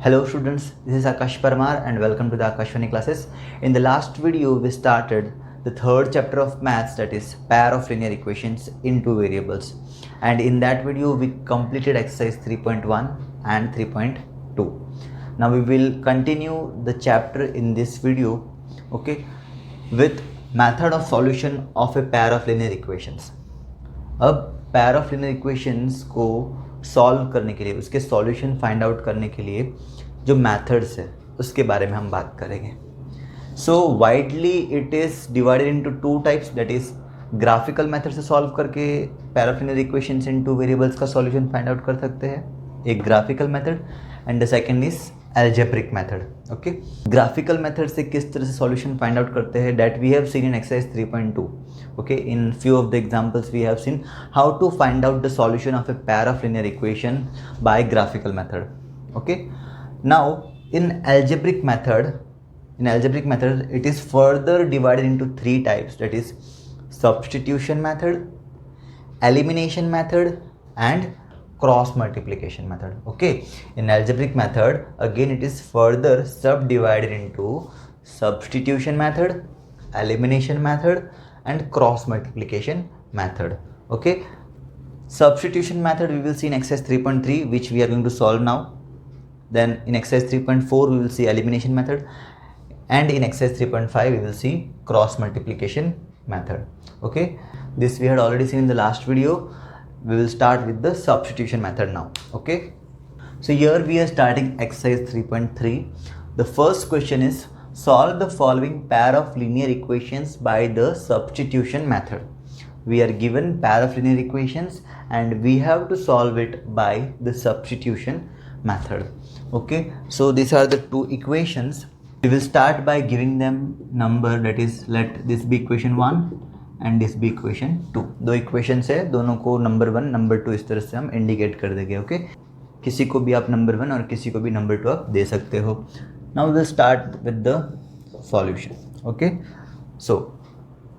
Hello students, this is Akash Parmar and welcome to the Akashvani classes. In the last video we started the third chapter of maths, that is pair of linear equations in two variables, and in that video we completed exercise 3.1 and 3.2. Now we will continue the chapter in this video, okay, with method of solution of a pair of linear equations. अब pair of linear equations को solve करने के लिए, उसके solution find out करने के लिए जो मेथड्स है उसके बारे में हम बात करेंगे. So widely it is divided into two types, that is graphical method से सॉल्व करके pair of linear equations in two variables का सॉल्यूशन फाइंड आउट कर सकते हैं, एक graphical method, and the second is algebraic method. Okay, graphical method से किस तरह से सॉल्यूशन फाइंड आउट करते हैं, that we have seen in exercise 3.2. okay, in few of the examples we have seen how to find out the solution of a pair of linear equation by graphical method. Okay, now in algebraic method it is further divided into three types, that is substitution method, elimination method and cross multiplication method. Okay, in algebraic method again it is further subdivided into substitution method, elimination method and cross multiplication method. Okay, substitution method we will see in exercise 3.3, which we are going to solve now. Then in exercise 3.4 we will see elimination method, and in exercise 3.5 we will see cross multiplication method. Okay, this we had already seen in the last video. We will start with the substitution method now. Okay, so here we are starting exercise 3.3. The first question is solve the following pair of linear equations by the substitution method. We are given pair of linear equations and we have to solve it by the substitution method. Okay, so these are the two equations. We will start by giving them number, that is let this be equation 1 and this B equation 2. दो equations है, दोनों को number 1 number 2 इस तरह से हम indicate कर देंगे. ओके, किसी को भी आप नंबर 1 और किसी को भी नंबर 2 आप दे सकते हो. Now we will start with the solution. Okay, so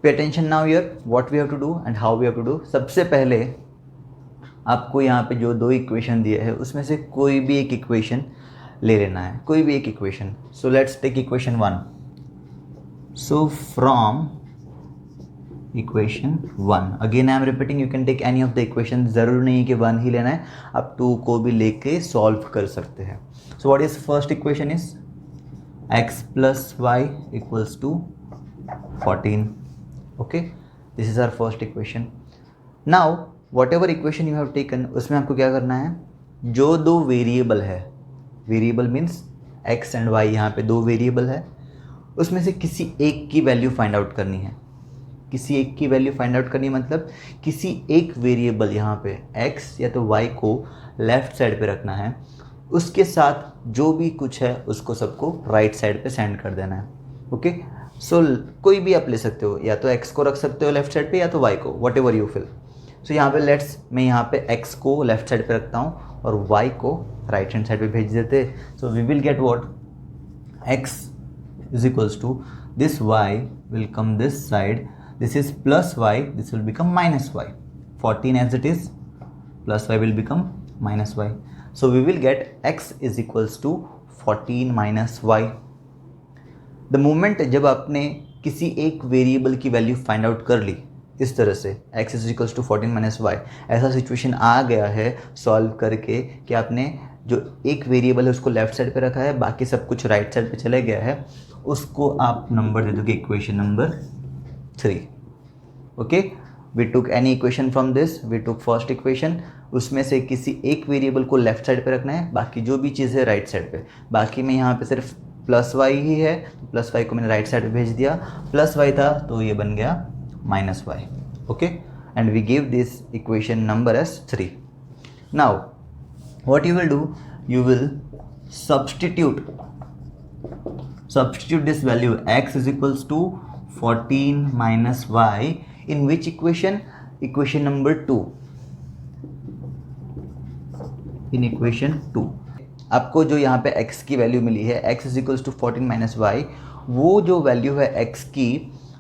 pay attention now here what we have to do and how we have to do. सबसे पहले आपको यहाँ पे जो दो इक्वेशन दिए है उसमें से कोई भी एक इक्वेशन ले लेना है, कोई भी एक equation. So let's take equation 1. So from equation 1, again I am repeating, you can take any of the equation, ज़रूर नहीं है कि 1 ही लेना है, आप 2 को भी लेके सॉल्व कर सकते हैं. So what is first equation is x plus y equals to 14. Okay, this is our first equation. Now whatever equation you have taken, उसमें आपको क्या करना है, जो दो वेरिएबल है, variable means x and y, यहाँ पे दो वेरिएबल है, उसमें से किसी एक की वैल्यू फाइंड आउट करनी है. किसी एक की वैल्यू फाइंड आउट करनी मतलब किसी एक वेरिएबल यहाँ पे x या तो y को लेफ्ट साइड पे रखना है, उसके साथ जो भी कुछ है उसको सबको राइट साइड पे सेंड कर देना है. ओके, सो कोई भी आप ले सकते हो, या तो x को रख सकते हो लेफ्ट साइड पे या तो y को, वट एवर यू फील. सो यहाँ पे लेट्स, मैं यहाँ पे x को लेफ्ट साइड पे रखता हूँ और y को राइट हैंड साइड पे भेज देते. So we will get what, x is equals to this y will come this side, this is plus y, this will become minus y. 14 as it is, plus y will become minus y. So we will get x is equals to 14 minus y. The moment जब आपने किसी एक variable की value find out कर ली इस तरह से, x is equals to 14 minus y, ऐसा सिचुएशन आ गया है सॉल्व करके कि आपने जो एक वेरिएबल है उसको लेफ्ट साइड पे रखा है, बाकी सब कुछ राइट साइड पे चले गया है, उसको आप नंबर दे दोगे equation number 3. Okay, we took any equation from this, we took first equation, उसमें से किसी एक वेरिएबल को लेफ्ट साइड पे रखना है, बाकी जो भी चीज़ है राइट साइड पे. बाकी में यहाँ पे सिर्फ प्लस वाई ही है, तो प्लस वाई को मैंने राइट साइड पे भेज दिया, प्लस वाई था तो ये बन गया minus Y. Okay, and we give this equation number as 3. Now what you will do, you will substitute this value x is equals to 14 minus y in which equation? Equation number 2. in equation 2 आपको जो यहाँ पे x की value मिली है x is equals to 14 minus y, वो जो value है x की,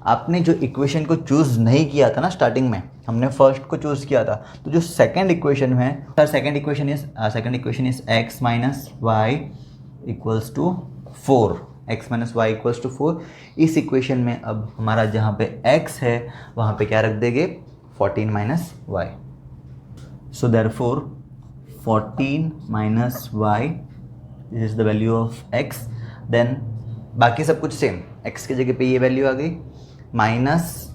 आपने जो इक्वेशन को चूज़ नहीं किया था ना स्टार्टिंग में, हमने फर्स्ट को चूज़ किया था, तो जो सेकंड इक्वेशन है, second equation is x minus Y equals to 4, x minus Y equals to 4। इस इक्वेशन में अब हमारा जहाँ पे x है वहाँ पे क्या रख देंगे, 14 minus Y. So therefore 14 minus Y this is the value of x। Then बाकी सब कुछ सेम, x की जगह पे ये वैल्यू आ गई, minus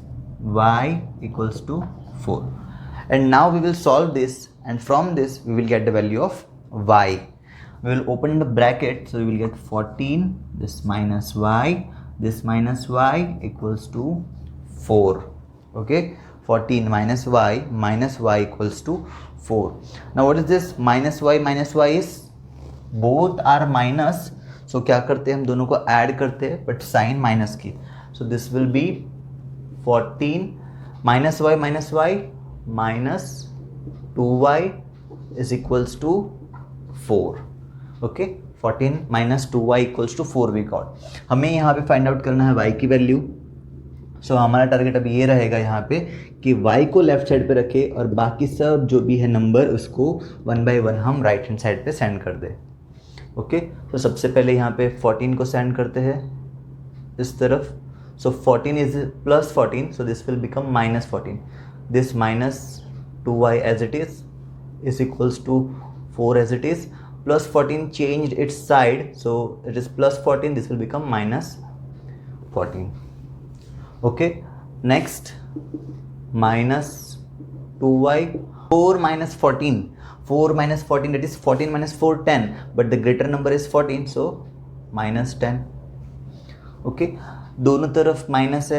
y equals to 4, and now we will solve this, and from this we will get the value of y. We will open the bracket, so we will get 14, this minus y equals to 4. Okay, 14 minus y equals to 4. Now what is this minus y is, both are minus, so क्या करते हैं हम दोनों को add करते हैं but sign minus की, so this will be 14 minus y minus 2y is equals to 4. Okay, 14 minus 2y equals to 4 we got. हमें यहाँ पे फाइंड आउट करना है y की वैल्यू। सो हमारा टारगेट अब ये रहेगा यहाँ पे कि y को लेफ्ट साइड पे रखे और बाकी सब जो भी है नंबर उसको 1 by 1 हम राइट हैंड साइड पे सेंड कर दें। ओके, तो सबसे पहले यहाँ पे 14 को सेंड करते हैं इस तरफ। So 14 is plus 14, so this will become minus 14. This minus 2y as it is equals to 4 as it is. Plus 14 changed its side, so it is plus 14, this will become minus 14. Okay, next minus 2y, 4 minus 14. 4 minus 14, that is 14 minus 4, 10. But the greater number is 14, so minus 10. Okay, दोनों तरफ minus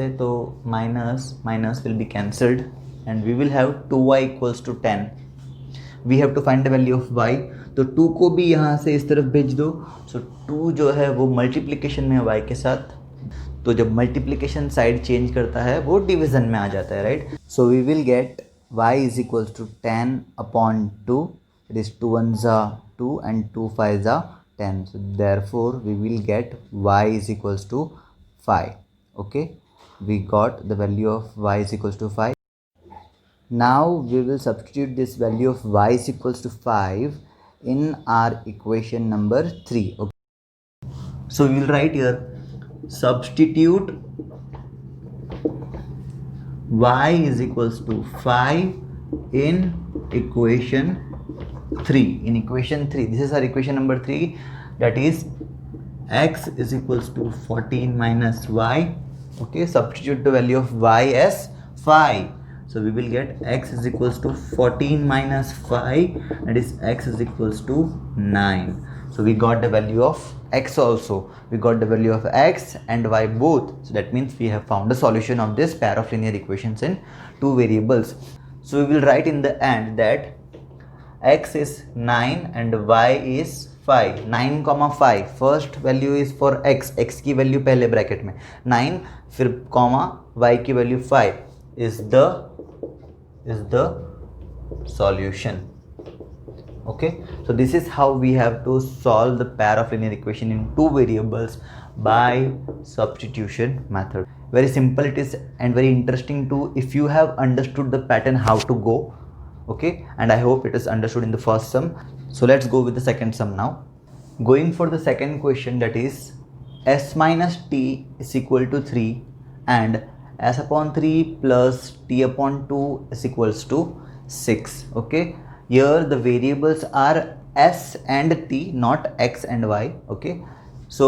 है तो minus minus will be cancelled and we will have 2y equals to 10. We have to find the value of y, तो 2 को भी यहाँ से इस तरफ भेज दो। सो 2 जो है वो मल्टीप्लिकेशन में है y के साथ, तो जब मल्टीप्लिकेशन साइड चेंज करता है वो डिवीजन में आ जाता है, right. So we will get y is equals to 10 upon 2, it is 2 1s are 2 and 2 5s are 10. So therefore we will get y is equals to 5. Okay, we got the value of y is equals to 5. Now we will substitute this value of y is equals to 5 in our equation number 3. Okay, so we will write here, substitute y is equals to 5 in equation 3. In equation 3, this is our equation number 3, that is x is equals to 14 minus y. Okay, substitute the value of y as 5, so we will get x is equals to 14 minus 5, that is x is equals to 9. So we got the value of x also, we got the value of x and y both, so that means we have found the solution of this pair of linear equations in two variables. So we will write in the end that x is 9 and y is 5. 9 comma 5, first value is for x की value पहले bracket में 9, फिर comma y की value 5 is the solution. Okay, so this is how we have to solve the pair of linear equation in two variables by substitution method. Very simple it is and very interesting too if you have understood the pattern how to go. Okay, and I hope it is understood in the first sum. So let's go with the second sum now. Going for the second question, that is s minus t is equal to 3 and s upon 3 plus t upon 2 is equals to 6. Okay, here the variables are s and t, not x and y. Okay, so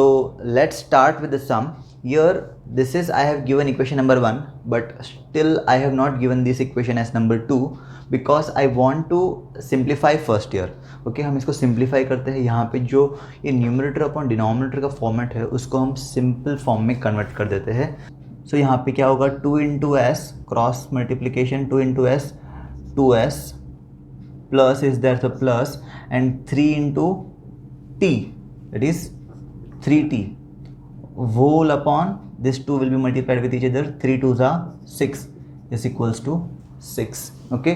let's start with the sum. Here this is, I have given equation number 1, but still I have not given this equation as number 2 because I want to simplify first here. Okay, हम इसको simplify करते हैं। यहाँ पे जो ये numerator upon denominator का format है उसको हम सिंपल फॉर्म में कन्वर्ट कर देते हैं। सो यहाँ पे क्या होगा, 2 into S cross multiplication, 2 into S 2s plus is there the plus and 3 into t, that is 3t, whole upon this 2 will be multiplied with each other, 3 2s are 6 is equals to 6. Okay,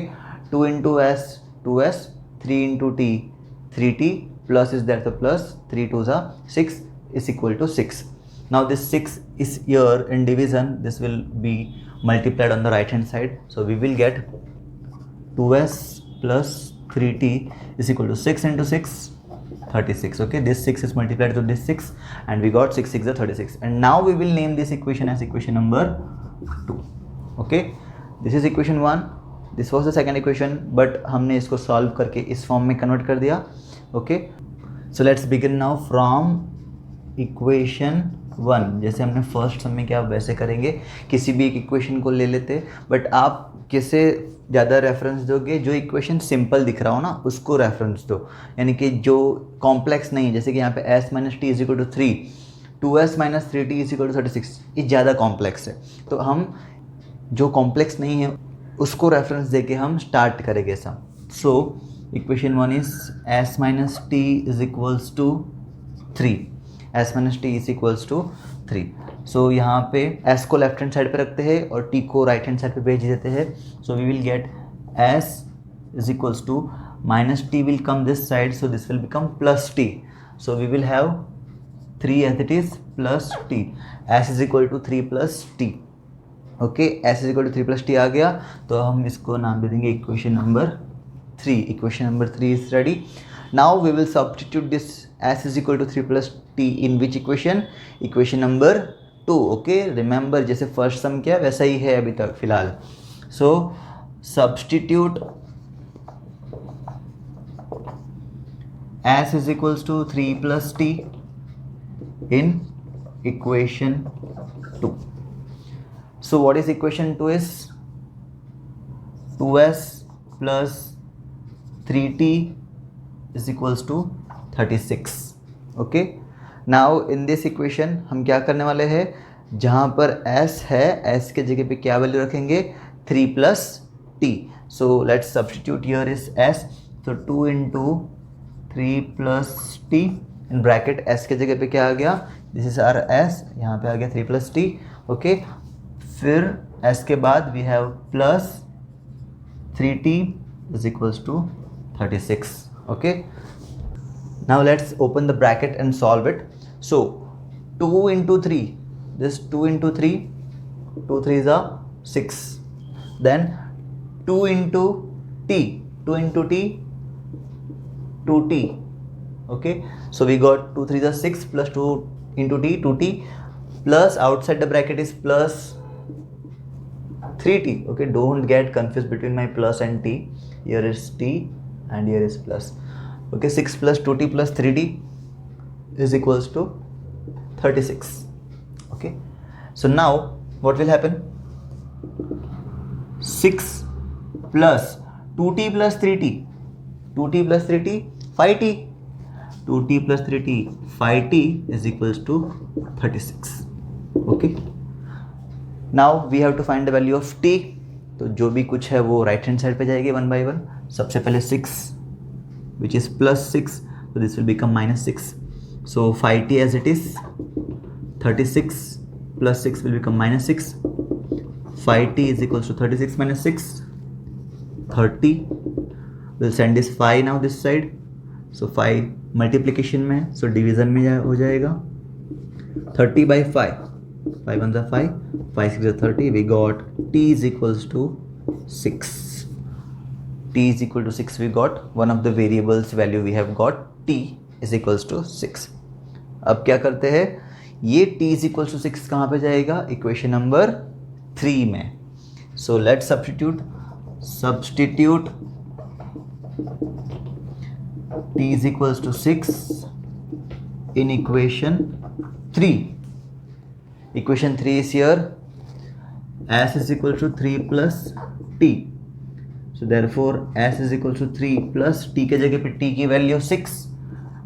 2 into s 2s, 3 into t 3t, plus is there the plus, 3 2s are 6 is equal to 6. Now this 6 is here in division, this will be multiplied on the right hand side, so we will get 2s plus 3t is equal to 6 into 6 36. Okay, this 6 is multiplied to this 6 and we got 6 6 is 36. And now we will name this equation as equation number 2. Okay, this is equation 1, this was the second equation, but हमने इसको solve करके इस form में convert कर दिया. Okay, so let's begin now from equation 1. जैसे हमने first सम में किया वैसे करेंगे, किसी भी एक इक्वेशन को ले लेते, बट आप किसे ज़्यादा रेफरेंस दोगे, जो इक्वेशन सिंपल दिख रहा हो ना उसको रेफरेंस दो, यानी कि जो कॉम्प्लेक्स नहीं, जैसे कि यहाँ पे s minus T is equal to 3, 2s minus 3t is equal to 36, ये ज़्यादा कॉम्प्लेक्स है, तो हम जो कॉम्प्लेक्स नहीं है उसको रेफरेंस दे के हम स्टार्ट करेंगे sum. So equation 1 is s minus T is equals to 3, s minus T is equals to 3. So यहाँ पे s को लेफ्ट हैंड साइड पे रखते हैं और t को राइट हैंड साइड पे भेज देते हैं. So we will get s is equals to minus T will come this side, so this will become plus t. So we will have 3 as it is plus t. s is equal to 3 plus t. Okay, s is equal to 3 plus t आ गया, तो हम इसको नाम दे देंगे equation number 3. Equation number 3 is ready. Now we will substitute this s is equal to 3 plus t in which equation? Equation number 2. Okay, remember जैसे first सम किया वैसा ही है अभी तक फिलहाल. So substitute s is equals to 3 plus t in equation 2. So what is equation 2 is 2s plus 3t is equals to 36. Okay, now in this equation हम क्या करने वाले हैं, जहाँ पर s है s के जगह पे क्या वैल्यू रखेंगे, 3 plus t. So let's substitute here is s. So 2 into 3 plus t in bracket s के जगह पे क्या आ गया, दिस इज आर s, यहाँ पे आ गया 3 प्लस t. ओके, फिर s के बाद we have plus 3t is equals to 36. Okay, now let's open the bracket and solve it. So 2 into 3, this 2 into 3, 2 3s are 6. Then 2 into t, 2 into t, 2t. Okay, so we got 2 3s are 6 plus 2 into t, 2t, plus outside the bracket is plus 3t. Okay, don't get confused between my plus and t. Here is t and here is plus. Okay, 6 plus 2t plus 3t is equals to 36. Okay, so now what will happen, 6 plus 2t plus 3t, 2t plus 3t 5t, 2t plus 3t 5t is equals to 36. Okay, now we have to find the value of t. तो जो भी कुछ है वो right hand side पे जाएगी one by one. सबसे पहले 6 which is plus 6, so this will become minus 6. So 5t as it is, 36 plus 6 will become minus 6. 5t is equals to 36 minus 6, 30. We'll send this 5 now this side. So 5 multiplication में, so division में हो जाएगा 30 by 5. 5 1 is 5, 5 6 is 30. We got t is equals to 6. t is equal to 6 we got, one of the variables value we have got, t is equals to 6. अब क्या करते हैं, ये t is equals to 6 कहाँ पे जाएगा, equation number 3 में. So let substitute t is equals to 6 in equation 3. Equation 3 is here, s is equal to 3 plus t. So therefore s is equal to 3 plus t के जगह पे t की value 6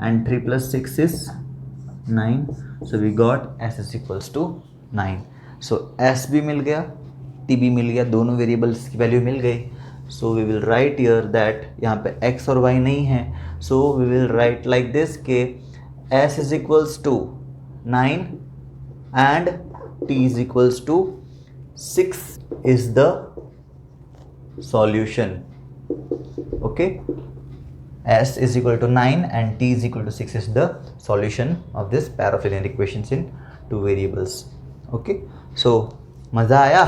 and 3 plus 6 is 9. So we got s is equals to 9. So s भी मिल गया, t भी मिल गया, दोनों variables की वैल्यू मिल गई. So we will write here that यहाँ पे x और y नहीं है. So we will write like this कि s is equals to 9 and t is equals to 6 is the solution. Okay, s is equal to 9 and t is equal to 6 is the solution of this pair of linear equations in two variables. Okay, so मज़ा आया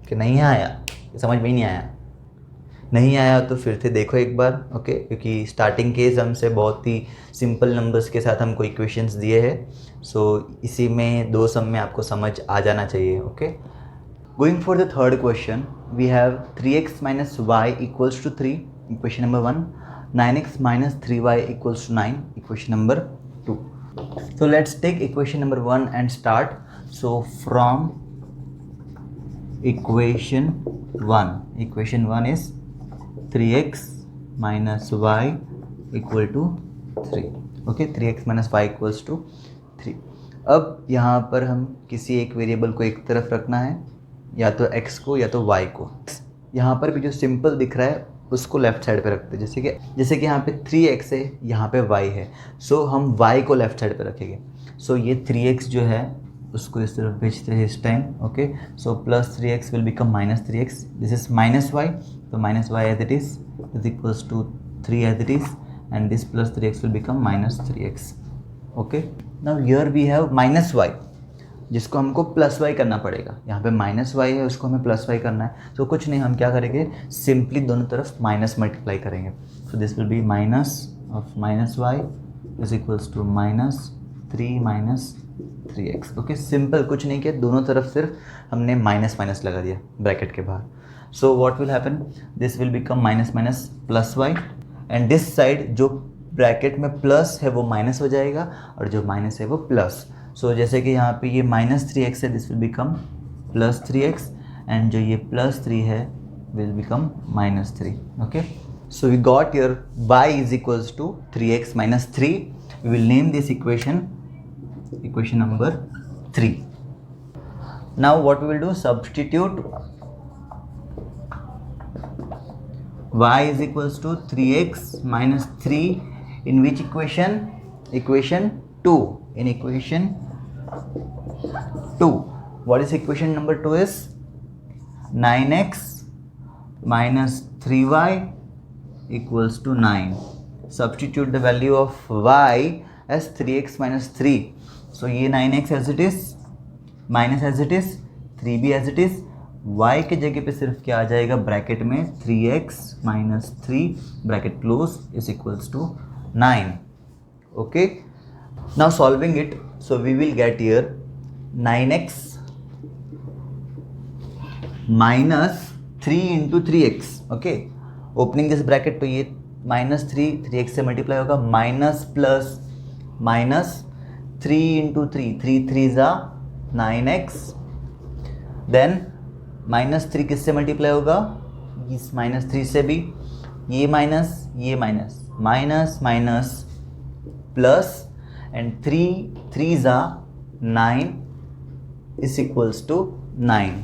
कि नहीं आया, समझ में ही नहीं आया. नहीं आया तो फिर से देखो एक बार, ओके, क्योंकि स्टार्टिंग केस हमसे बहुत ही सिंपल नंबर्स के साथ हमको इक्वेशंस दिए हैं, सो इसी में दो सम में आपको समझ आ जाना चाहिए, okay. Going for the third question, we have 3x minus y equals to 3, equation number 1, 9x minus 3y equals to 9, equation number 2. So let's take equation number 1 and start. So from equation 1 is 3x minus y equal to 3. Okay, 3x minus y equals to 3. अब यहाँ पर हम किसी एक variable को एक तरफ रखना है, या तो x को या तो y को. यहाँ पर भी जो सिंपल दिख रहा है उसको लेफ्ट साइड पे रखते हैं, जैसे कि यहाँ पे 3x है, यहाँ पे y है, सो हम y को लेफ्ट साइड पे रखेंगे. सो ये 3x जो है उसको इस तरफ भेजते हैं इस time, okay. So plus 3x will become minus 3x, this is minus y, तो minus y as it is equals to 3 as it is, and this plus 3x will become minus 3x, okay. Now here we have minus y, जिसको हमको plus Y करना पड़ेगा. यहाँ पे minus Y है, उसको हमें प्लस वाई करना है. तो कुछ नहीं, हम क्या करेंगे, सिंपली दोनों तरफ माइनस मल्टीप्लाई करेंगे. So this will be minus of minus Y is equals to minus 3 minus 3x, okay. Simple, कुछ नहीं किया, दोनों तरफ सिर्फ हमने माइनस माइनस लगा दिया ब्रैकेट के बाहर. So what will happen, this will become minus minus plus Y, and this side जो ब्रैकेट में प्लस है वो माइनस हो जाएगा, और जो माइनस है वो प्लस. सो जैसे कि यहाँ पे ये माइनस 3x है, this will become plus 3x, and जो ये प्लस 3 है will become minus 3, okay. So we got your y is equals to 3x minus 3. We will name this equation number 3. Now what we will do, substitute y is equals to 3x minus 3 in which equation? Equation 2. In equation 2. What is equation number 2 is 9x minus 3y equals to 9. Substitute the value of y as 3x minus 3. So ये 9x as it is, minus as it is, 3b as it is. y के जगह पे सिर्फ क्या आ जाएगा bracket में, 3x minus 3 bracket close is equals to 9. Okay. Now solving it, so we will get here 9x minus 3 into 3x, okay. Opening this bracket, तो ये minus 3x से मल्टीप्लाई होगा, माइनस प्लस माइनस 3 into 3, 3 3 जा 9x, then minus 3 किससे multiply होगा, इस minus 3 से भी, ये minus minus minus plus, and 3 3s are 9 is equals to 9,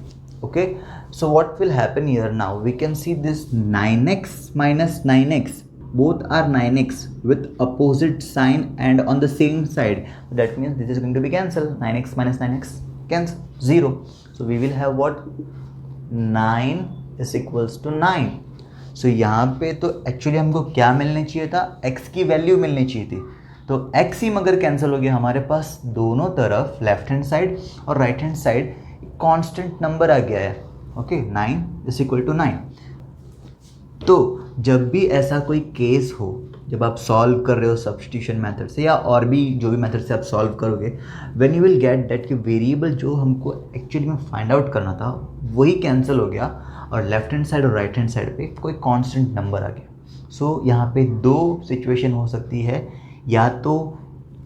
okay. So what will happen here, now we can see this 9x minus 9x, both are 9x with opposite sign and on the same side. That means this is going to be cancelled. 9x minus 9x cancel, 0. So we will have what, 9 is equals to 9. So यहाँ पे तो actually हमको क्या मिलनी चाहिए था, x की value मिलनी चाहिए थी. तो x ही मगर कैंसिल हो गया, हमारे पास दोनों तरफ लेफ्ट हैंड साइड और right hand side constant number आ गया है, ओके. 9 is equal to 9. तो जब भी ऐसा कोई केस हो, जब आप सॉल्व कर रहे हो सब्स्टिट्यूशन मेथड से या और भी जो भी मेथड से आप सॉल्व करोगे, when you will get that कि वेरिएबल जो हमको एक्चुअली में फाइंड आउट करना था वही कैंसिल हो गया, और लेफ्ट हैंड साइड और राइट हैंड साइड पे कोई कांस्टेंट नंबर आ गया. सो यहाँ पे दो सिचुएशन हो सकती है, या तो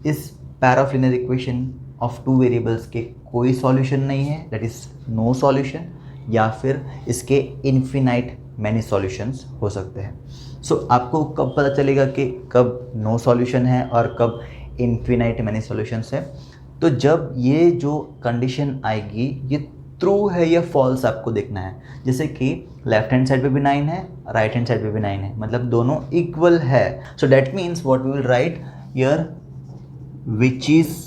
इस pair of linear equation of two variables के कोई सॉल्यूशन नहीं है, दैट इज़ नो सॉल्यूशन, या फिर इसके इन्फिनाइट मैनी सॉल्यूशंस हो सकते हैं. सो आपको कब पता चलेगा कि कब नो सॉल्यूशन है और कब इन्फिनाइट मैनी सॉल्यूशंस है? तो जब ये जो कंडीशन आएगी, ये ट्रू है या फॉल्स आपको देखना है. जैसे कि लेफ्ट हैंड साइड पे भी 9 है, राइट हैंड साइड पे भी 9 है, मतलब दोनों इक्वल है. So that means what we will write here, which is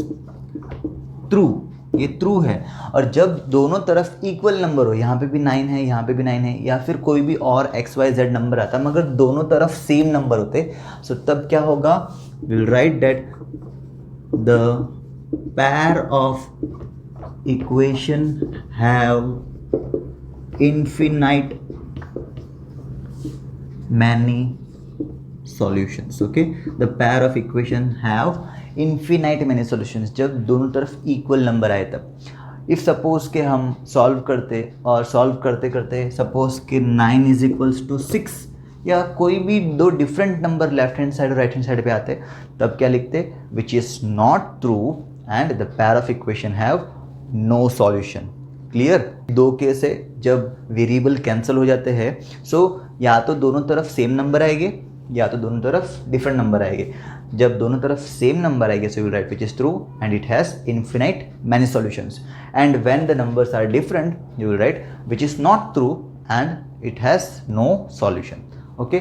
true, ये ट्रू है. और जब दोनों तरफ इक्वल नंबर हो, यहाँ पे भी 9 है, यहाँ पे भी 9 है, या फिर कोई भी और XYZ नंबर आता मगर दोनों तरफ सेम नंबर होते, सो तब क्या होगा, will write that the pair of equation have infinite many solutions. Okay, the pair of equation have infinite many solutions. जब दोनों तरफ इक्वल नंबर आए तब. इफ़ सपोज के हम सॉल्व करते और सॉल्व करते करते सपोज कि 9 इज इक्वल्स टू 6 या कोई भी दो different number left hand side और राइट हैंड साइड पे आते, तब क्या लिखते, which is not true and the pair of equation have no solution. Clear. दो केस है जब वेरिएबल कैंसिल हो जाते हैं, सो या तो दोनों तरफ सेम नंबर आएंगे या तो दोनों तरफ डिफरेंट नंबर आएंगे. जब दोनों तरफ सेम नंबर आएंगे so will write which is true and it has infinite many solutions. And when the numbers are different you will write which is not true and it has no solution. Okay,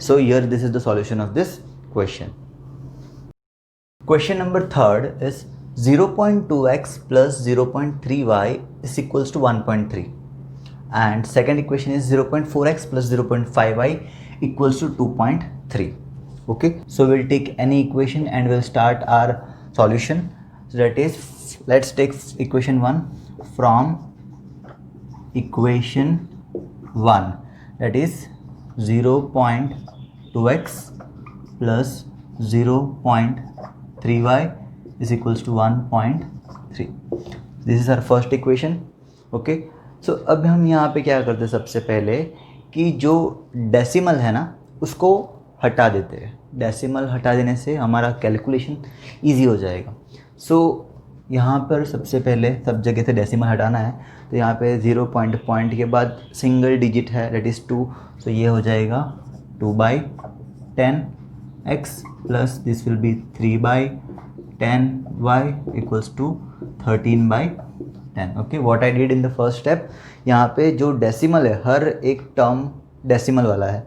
so here this is the solution of this question. Question number 3 is 0.2x plus 0.3y is equals to 1.3 and second equation is 0.4x plus 0.5y equals to 2.3. Okay, so we'll take any equation and we'll start our solution. So that is, let's take equation 1 from equation 1, that is 0.2x plus 0.3y is equals to 1.3. This is our first equation. Okay, so अब हम यहाँ पे क्या करते हैं, सबसे पहले कि जो डेसिमल है ना उसको हटा देते हैं. डेसिमल हटा देने से हमारा कैलकुलेशन इजी हो जाएगा. सो यहाँ पर सबसे पहले सब जगह से डेसिमल हटाना है, तो यहाँ पे 0 पॉइंट के बाद सिंगल डिजिट है डेट इज़ 2, सो ये हो जाएगा 2/10x plus this will be 3/10y equals to 13/10. Okay, what I did in the first step, यहाँ पे जो डेसिमल है हर एक टर्म डेसिमल वाला है,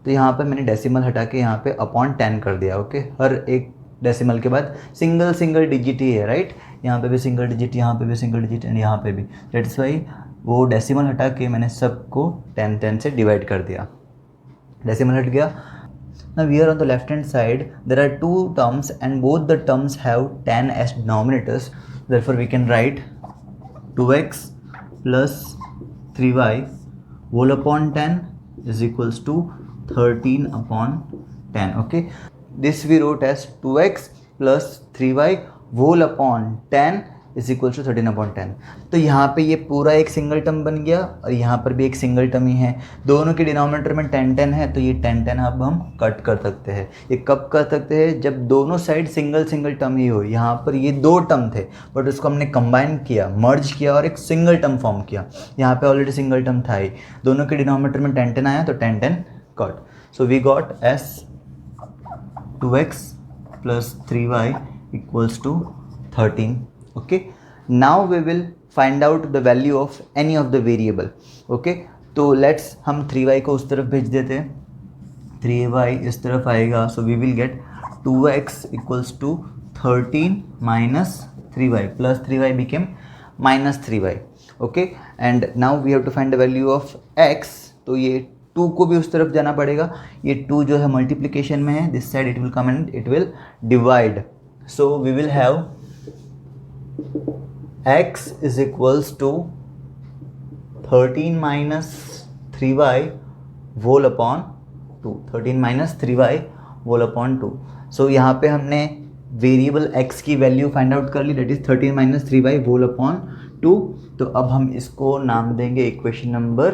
तो यहाँ पे मैंने डेसिमल हटा के यहाँ पे अपॉन 10 कर दिया. ओके, हर एक डेसिमल के बाद सिंगल डिजिट ही है, राइट. यहाँ पे भी सिंगल डिजिट, यहाँ पे भी सिंगल डिजिट एंड यहाँ पे भी. दैट्स वाई वो डेसिमल हटा के मैंने सबको 10 से डिवाइड कर दिया. डेसिमल हट गया. Now here on the left hand side there are two terms and both the terms have 10 as denominators. Therefore we can write 2x plus 3y whole upon 10 is equals to 13 upon 10. Okay, this we wrote as 2x plus 3y whole upon 10 is equals to 13 upon 10. तो यहाँ पे ये पूरा एक single term बन गया और यहाँ पर भी एक सिंगल टर्म ही है. दोनों के डिनोमिनेटर में 10 है, तो ये 10 अब हम कट कर सकते हैं. ये कब कर सकते हैं, जब दोनों साइड सिंगल टर्म ही हो. यहाँ पर ये दो टर्म थे बट उसको हमने कंबाइन किया, मर्ज किया और एक सिंगल टर्म फॉर्म किया. यहाँ पे ऑलरेडी सिंगल टर्म था ही, दोनों के डिनोमिनेटर में 10 आया तो 10 cut. So we got as 2x plus 3y equals to 13. Okay, now we will find out the value of any of the variable. Okay, तो let's हम 3y को उस तरफ भेज देते हैं, 3y इस तरफ आएगा, so we will get 2x equals to 13 minus 3y plus 3y became minus 3y. Okay, and now we have to find the value of x. तो ये 2 को भी उस तरफ जाना पड़ेगा. ये 2 जो है मल्टीप्लिकेशन में है, this side it will come and it will divide. So we will have x is equals to 13 minus 3y whole upon 2. 13 minus 3y whole upon 2. सो यहाँ पे हमने वेरिएबल x की वैल्यू फाइंड आउट कर ली, that is 13 minus 3y whole upon 2. तो अब हम इसको नाम देंगे equation number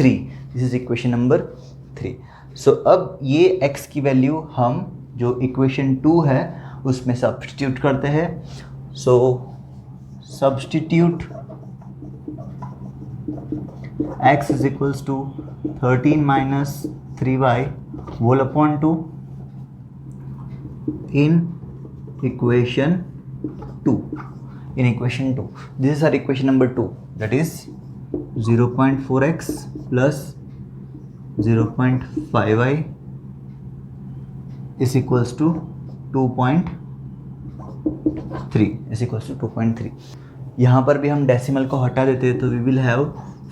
3. This is equation number 3. सो अब ये x की वैल्यू हम जो इक्वेशन 2 है उसमें सब्स्टिट्यूट करते हैं. सो substitute x is equals to 13 minus 3y whole upon 2 in equation 2. In equation 2, this is our equation number 2, that is 0.4x plus 0.5y is equals to 2.3 is equals to 2.3. यहाँ पर भी हम decimal को हटा देते हैं, तो we will have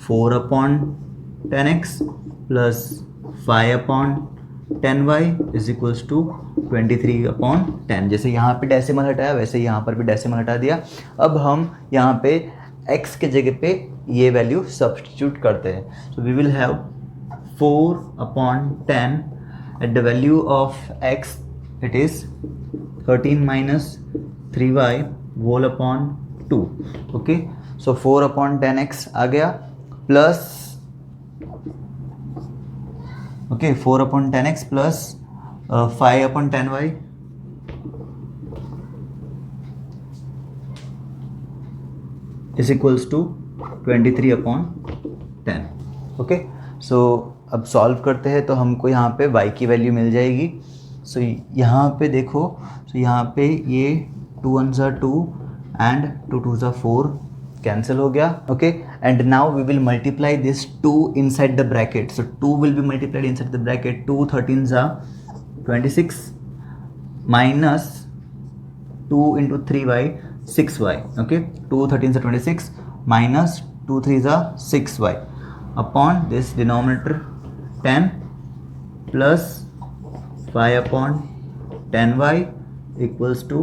4 upon 10x plus 5 upon 10y is equals to 23 upon 10. जैसे यहाँ पे डेसिमल हटाया वैसे यहाँ पर भी डेसिमल हटा दिया. अब हम यहाँ पे x के जगह पे ये वैल्यू सब्स्टिट्यूट करते हैं. So we will have 4/10. At the value of x, it is 13 minus 3y whole upon 2. Okay, so 4/10x आ गया प्लस, okay, 4/10x plus 5/10y is equals to 23/10. Okay, so अब सॉल्व करते हैं तो हमको यहाँ पे y की वैल्यू मिल जाएगी. सो यहाँ पे देखो, सो यहाँ पे ये 2 1s are 2 and 2 2s are 4 cancel हो गया. Okay, and now we will multiply this 2 inside the bracket. So 2 will be multiplied inside the bracket. 2 13s are 26 minus 2 into 3y 6y. Okay, 2 13s are 26 minus 2 3s are 6y upon this denominator 10 plus 5/10y equals to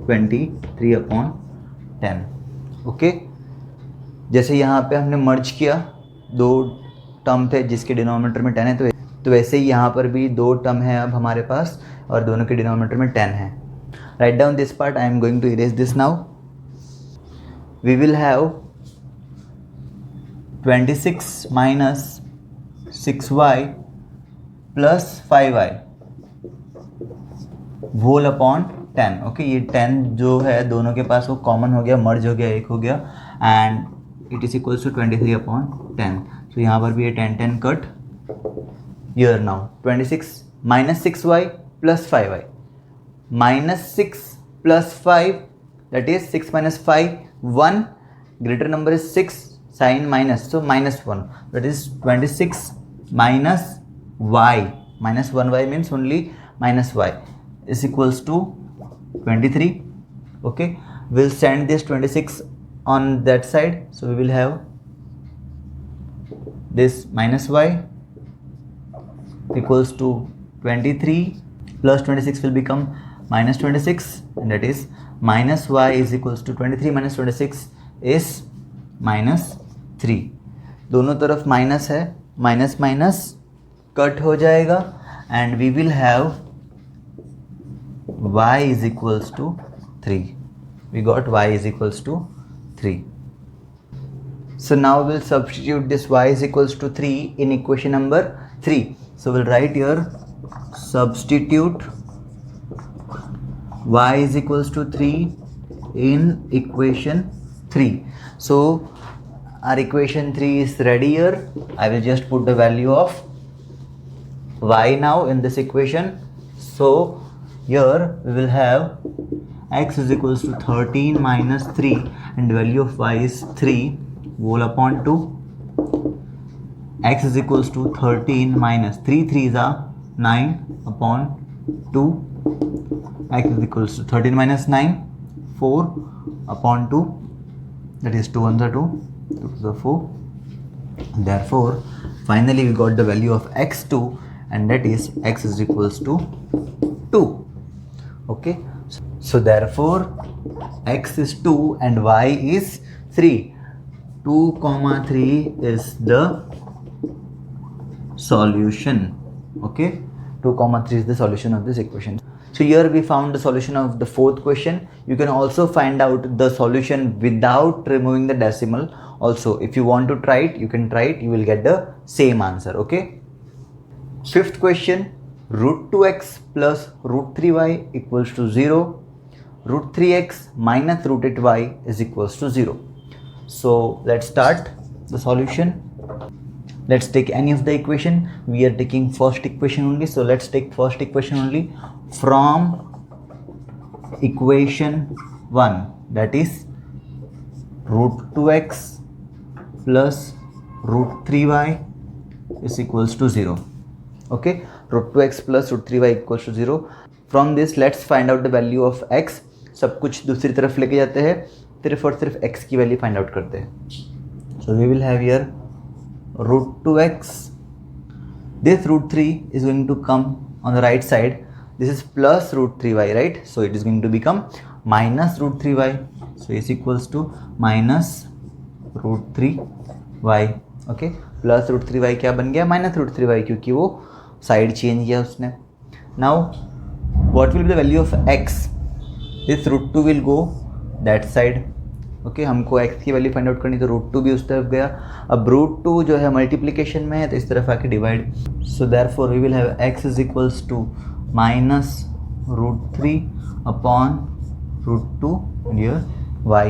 23/10. Okay, जैसे यहाँ पे हमने मर्ज किया, दो term थे जिसके denominator में 10 है, तो वैसे ही यहाँ पर भी दो टर्म है अब हमारे पास और दोनों के डिनोमिनेटर में 10 है. Write down this part. I am going to erase this now. We will have 26 minus 6y plus 5y whole upon 10. Okay, ये 10 जो है दोनों के पास वो कॉमन हो गया, मर्ज हो गया, एक हो गया, and it is equals to 23/10. तो यहाँ पर भी ये 10 10 cut. Here now 26 minus 6y plus 5y minus 6 plus 5, that is 6 minus 5 1, greater number is 6, sign minus, so minus 1, that is 26 minus y, minus 1y means only minus y is equals to 23. Okay, we'll send this 26 on that side, so we will have this minus y equals to 23 plus 26 will become minus 26, and that is minus y is equals to 23 minus 26 is minus 3. दोनों तरफ minus है, minus minus cut हो जाएगा, and we will have y is equals to 3. We got y is equals to 3. So now we'll substitute this y is equals to 3 in equation number 3. So we'll write here, substitute y is equals to 3 in equation 3. So our equation 3 is ready here. I will just put the value of y now in this equation. So here we will have x is equals to 13 minus 3 and the value of y is 3 whole upon 2. X is equals to 13 minus 3 3s are 9 upon 2. X is equals to 13 minus 9 4 upon 2, that is 2 1s are 2, 2 2s are 4. Therefore finally we got the value of x2, and that is x is equals to 2. Okay, so therefore x is 2 and y is 3. 2 comma 3 is the solution. Okay, 2 comma 3 is the solution of this equation. So here we found the solution of the fourth question. You can also find out the solution without removing the decimal also. If you want to try it, you can try it, you will get the same answer. Okay, fifth question, root 2x plus root 3y equals to 0. Root 3x minus root 8y is equals to 0. So let's start the solution. Let's take any of the equation. We are taking first equation only, so let's take first equation only. From equation 1, that is root 2x plus root 3y is equals to 0. Okay, root 2x plus root 3y equals to 0. From this let's find out the value of x. सब कुछ दूसरी तरफ लेके जाते हैं, सिर्फ और सिर्फ x की वैल्यू फाइंड आउट करते हैं. So we will have here root 2x. This root 3 is going to come on the right side. This is plus root 3y, right? So it is going to become minus root 3y. So is equals to minus root 3y. Okay, plus root 3y क्या बन गया, minus root 3y, क्योंकि वो side change किया उसने. Now what will be the value of x, this root 2 will go that side. Okay, हमको x की value find out करनी, तो रूट 2 भी उस तरफ गया. अब रूट 2 जो है मल्टीप्लिकेशन में है तो इस तरफ आके divide. So therefore we will have x is equals to minus root 3 upon root 2 and here y.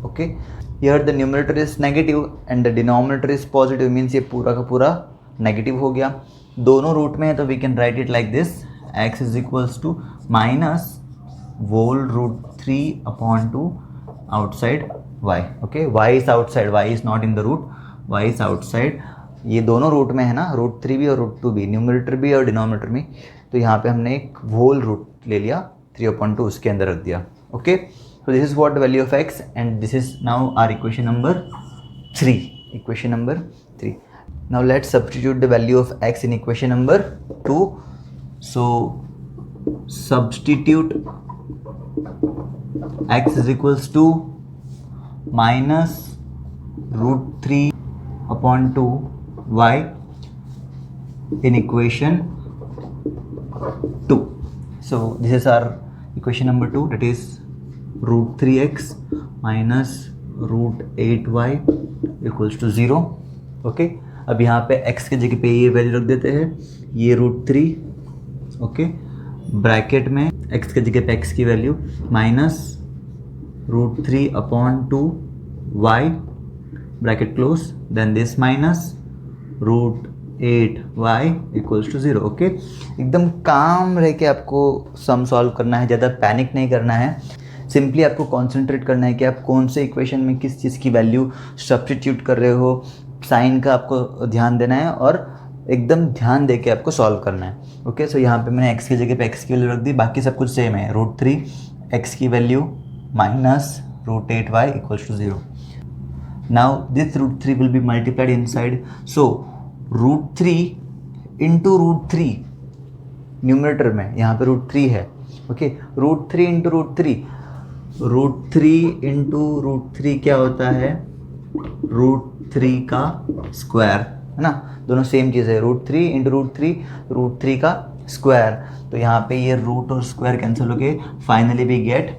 Okay, here the numerator is negative and the denominator is positive, means ये पूरा का पूरा नेगेटिव हो गया. दोनों रूट में है तो we can write it like this, x is equals to minus whole root 3 upon 2 outside y. Okay, y is outside, y is not in the root, y is outside. ये दोनों root में है ना, root 3 भी और root 2 भी, numerator भी और डिनोमिनेटर में. तो यहाँ पे हमने एक होल रूट ले लिया, 3/2 उसके अंदर रख दिया. Okay, so this is what the value of x, and this is now our equation number 3. Equation number 3. Now let's substitute the value of x in equation number 2. So substitute x is equals to minus root 3 upon 2 y in equation 2. So this is our equation number 2, that is root 3x minus root 8y equals to 0. Okay, अब यहाँ पे x के जगह पे ये value रख देते हैं, ये रूट 3. ओके, ब्रैकेट में x के जगह पे x की value minus root 3 upon 2 y bracket close, then this minus root 8y equals to 0. Okay, एकदम काम रह के आपको सम सॉल्व करना है, ज़्यादा पैनिक नहीं करना है. सिंपली आपको कॉन्सेंट्रेट करना है कि आप कौन से इक्वेशन में किस चीज़ की वैल्यू सब्स्टिट्यूट कर रहे हो. साइन का आपको ध्यान देना है और एकदम ध्यान दे के आपको सॉल्व करना है. ओके, सो यहाँ पे मैंने x की जगह पे x की वैल्यू रख दी, बाकी सब कुछ सेम है. रूट 3 x की value minus root 8y equals to 0. Now this root 3 will be multiplied inside. So root 3 into root 3 numerator में, यहाँ पे रूट 3 है. Okay, root 3 into root 3, root 3 into root 3 क्या होता है, रूट 3 का स्क्वायर, है ना. दोनों सेम चीज़ है, रूट 3 इंटू रूट 3 का स्क्वायर. तो यहाँ पे ये रूट और स्क्वायर कैंसिल हो गए, finally we get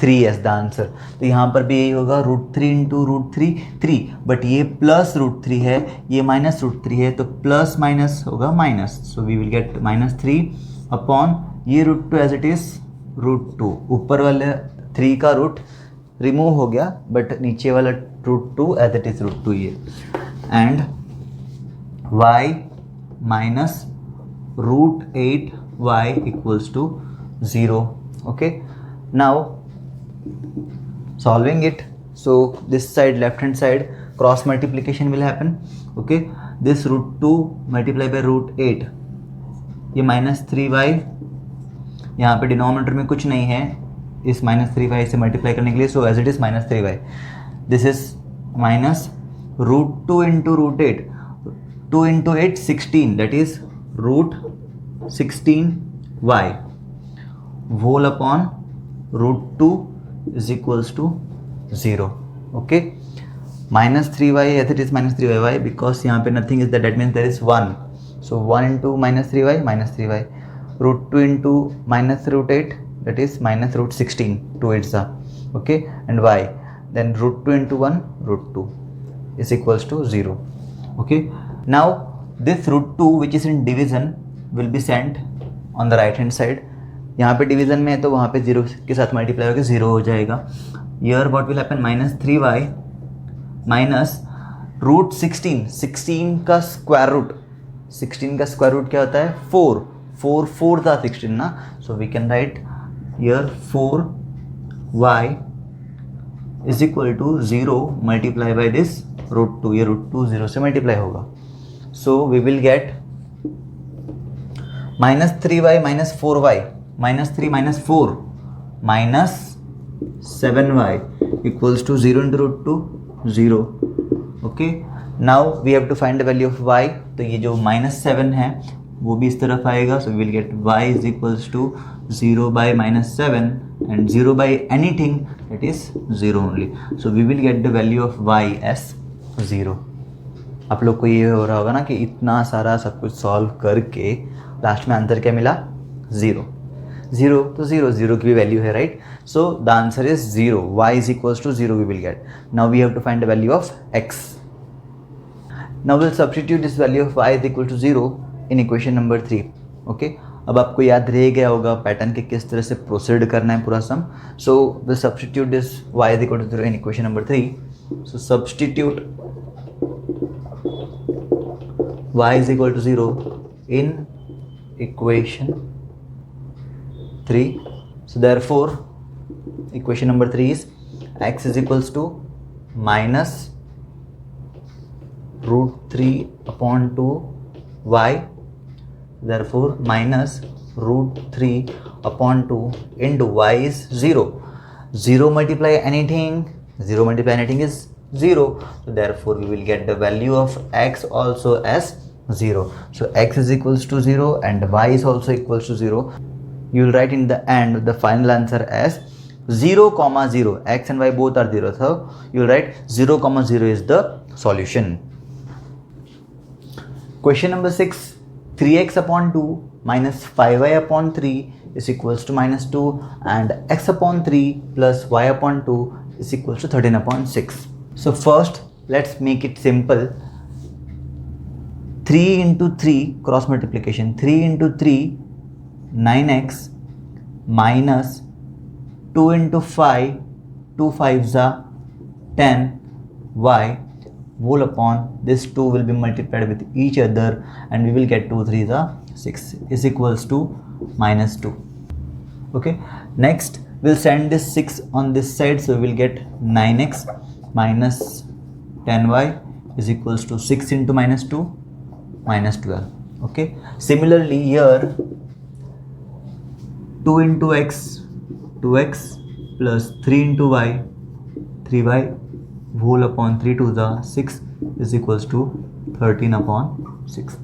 3 as the answer. तो यहाँ पर भी यही होगा, रूट 3 इंटू रूट 3, बट ये प्लस रूट 3 है, ये माइनस रूट 3 है, तो प्लस माइनस होगा minus. So we will get minus 3 upon ये root 2 as it is root 2. ऊपर वाले 3 का रूट रिमूव हो गया, बट नीचे वाला root 2 as it is root 2 ये. And y minus root 8y equals to 0. Okay, now solving it. So this side, left hand side, cross multiplication will happen. Okay, this root 2 multiplied by root 8, ये minus 3y, यहाँ पे denominator में कुछ नहीं है इस minus 3y से multiply करने के लिए, so as it is minus 3y. This is minus root 2 into root 8, 2 into 8 16, that is root 16y whole upon root 2 is equals to 0. Okay, minus 3y as it is minus 3y. Why? Because यहाँ पे nothing is there, that means there is 1. So 1 into minus 3y, minus 3y. Root 2 into minus root 8, that is minus root 16, 2 8s are. Okay, and y, then root 2 into 1, root 2 is equals to 0. Okay, now this root 2 which is in division will be sent on the right hand side. यहाँ पे division में है तो वहाँ पे 0 के साथ multiply होकर 0 हो जाएगा. यर what will happen, minus 3y minus root 16 का स्क्वायर रूट, 16 का स्क्वायर रूट क्या होता है, 4 था 16 ना. So we can write here 4y is equal to 0 multiply by this root 2. ये रूट 2 0 से मल्टीप्लाई होगा. So we will get minus 3y minus 4y, minus 3 minus 4 minus 7y equals to 0 into root 2, 0. Okay, now we have to find the value of y. तो ये जो minus 7 है वो भी इस तरफ आएगा, so we will get y is equals to 0 by minus 7 and 0 by anything, that is 0 only. So we will get the value of y as 0. आप लोग को ये हो रहा होगा ना कि इतना सारा सब कुछ सॉल्व करके लास्ट में आंसर क्या मिला, 0 0, तो 0 की भी वैल्यू है, right. So the answer is 0. y is equals to 0 we will get. Now we have to find the value of x. Now will substitute this value of y is equal to 0 in equation number 3. Okay, अब आपको याद रह गया होगा pattern के किस तरह से प्रोसीड करना है पूरा sum. So will substitute this y is equal to 0 in equation number 3. So substitute y is equal to 0 in equation 3. So therefore equation number 3 is x is equals to minus root 3 upon 2 y. Therefore minus root 3 upon 2 into y is 0. 0 multiply anything, 0 multiply anything is 0. So therefore we will get the value of x also as 0. So x is equals to 0 and y is also equals to 0. You will write in the end the final answer as 0 comma 0. X and y both are 0. So you will write 0 comma 0 is the solution. Question number 6. 3x upon 2 minus 5y upon 3 is equals to minus 2 and x upon 3 plus y upon 2 is equals to 13 upon 6. So first let's make it simple. 3 into 3 cross multiplication. 3 into 3 9x minus 2 into 5 2 5s are 10 y whole upon this 2 will be multiplied with each other and we will get 2 3s are 6 is equals to minus 2. Okay, next we'll send this 6 on this side, so we will get 9x minus 10y is equals to 6 into minus 2 minus 12. Okay, similarly here 2 into x 2x plus 3 into y 3y whole upon 3 to the 6 is equals to 13 upon 6.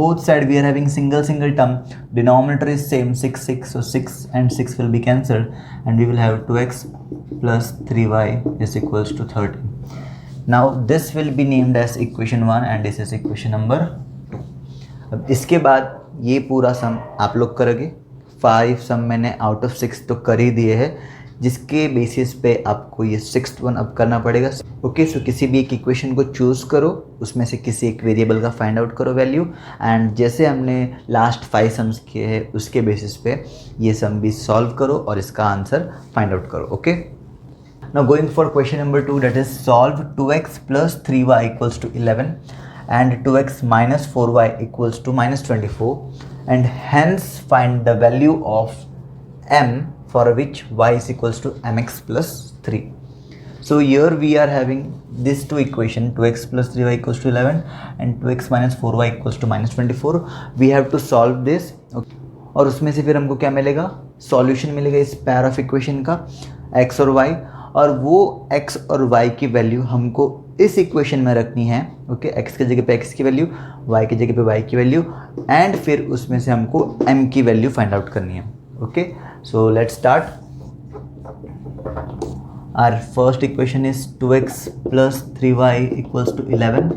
Both side we are having single term, denominator is same 6 6, so 6 and 6 will be cancelled and we will have 2x plus 3y is equals to 13. Now this will be named as equation 1 and this is equation number 2. अब इसके बाद ये पूरा सम आप लोग करोगे. 5 सम मैंने out of 6 तो कर ही दिए हैं, जिसके बेसिस पे आपको ये 6th वन अब करना पड़ेगा. ओके, सो किसी भी एक इक्वेशन को चूज़ करो, उसमें से किसी एक वेरिएबल का फाइंड आउट करो वैल्यू, एंड जैसे हमने लास्ट 5 सम्स किए हैं उसके बेसिस पे ये सम भी सॉल्व करो और इसका आंसर फाइंड आउट करो. Okay, now going for question number 2, that is solve 2x plus 3y equals to 11 and 2x minus 4y equals to minus 24 and hence find the value of m for which y is equals to mx plus 3. So here we are having these two equation, 2x plus 3y equals to 11 and 2x minus 4y equals to minus 24. We have to solve this. Okay. और उसमें से फिर हमको क्या मिलेगा, solution मिलेगा इस pair of equation का x और y, और वो x और y की वैल्यू हमको इस इक्वेशन में रखनी है. ओके, x की जगह पे x की वैल्यू, y की जगह पे y की वैल्यू, एंड फिर उसमें से हमको m की वैल्यू फाइंड आउट करनी है. Okay, so let's start. Our first equation is 2x plus 3y equals to 11.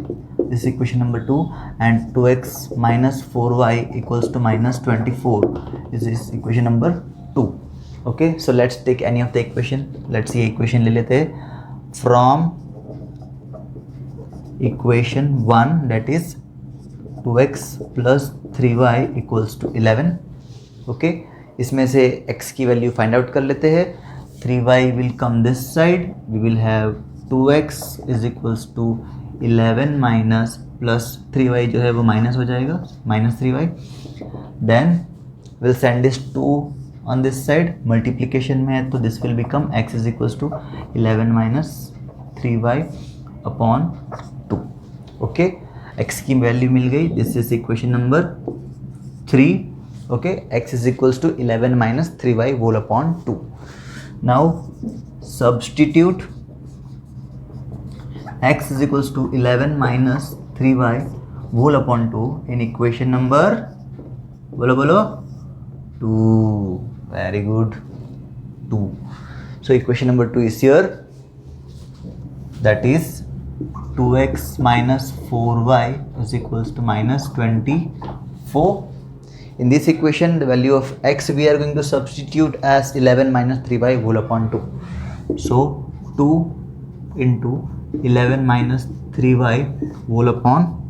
This is equation number 2, and 2x minus 4y equals to minus 24. This is equation number 2. Okay, so let's take any of the equation. Let's see equation ले लेते हैं. From equation 1, that is 2x plus 3y equals to 11. Okay, इसमें से x की value find out कर लेते हैं. 3y will come this side. We will have 2x is equals to 11 minus plus 3y जो है वो माइनस हो जाएगा, minus 3y. Then we'll send this 2 on this side, multiplication में है तो this will become x is equals to 11 minus 3y upon 2. Okay, x की value मिल गई. This is equation number 3. Okay, x is equals to 11 minus 3y whole upon 2. Now substitute x is equals to 11 minus 3y whole upon 2 in equation number, बोलो 2. Very good, 2. So equation number 2 is here, that is 2x minus 4y is equals to minus 24. In this equation, the value of x we are going to substitute as 11 minus 3y whole upon 2. So 2 into 11 minus 3y whole upon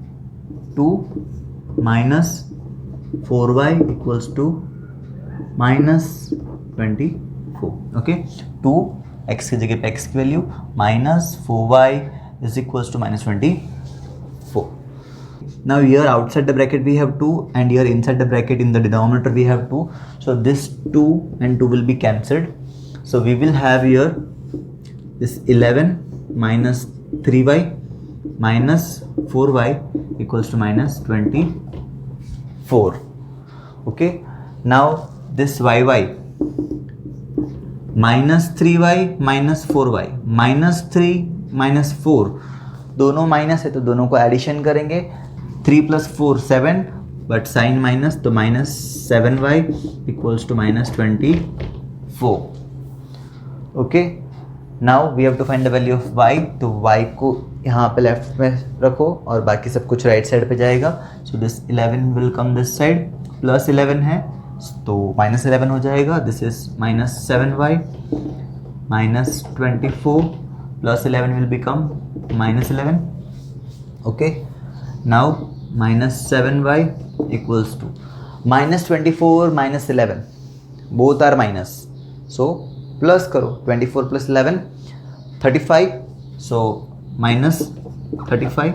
2 minus 4y equals to minus 24. Okay, 2 x की जगह पे x की value minus 4y is equals to minus 24. Now here outside the bracket we have 2 and here inside the bracket in the denominator we have 2. So this 2 and 2 will be cancelled. So we will have here this 11 minus 3y minus 4y equals to minus 24. Okay. Now this yy minus 3y minus 4y minus 3 minus 4 दोनों minus है तो दोनों को addition करेंगे. 3 plus 4 7 but sign minus तो minus 7y equals to minus 24. Okay. Now we have to find the value of y. तो y को यहाँ पे लेफ्ट में रखो और बाकी सब कुछ राइट साइड पे जाएगा. So this 11 will come this side. Plus 11 है तो minus 11 हो जाएगा. This is minus 7y minus 24 plus 11 will become minus 11. Okay. Now minus 7y equals to minus 24 minus 11. Both are minus. So plus करो 24 plus 11 35. So minus 35.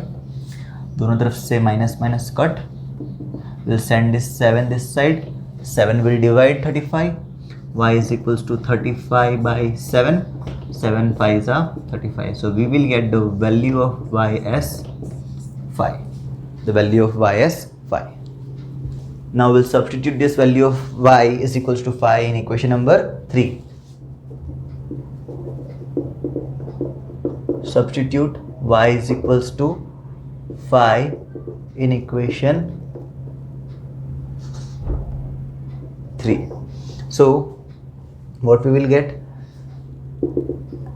दोनों तरफ से minus minus cut. We'll send this 7 this side. 7 will divide 35. Y is equals to 35 by 7. 7 5s are 35. So we will get the value of y as 5. The value of y as 5. Now we'll substitute this value of y is equals to 5 in equation number 3. Substitute y is equals to 5 in equation 3. So what we will get,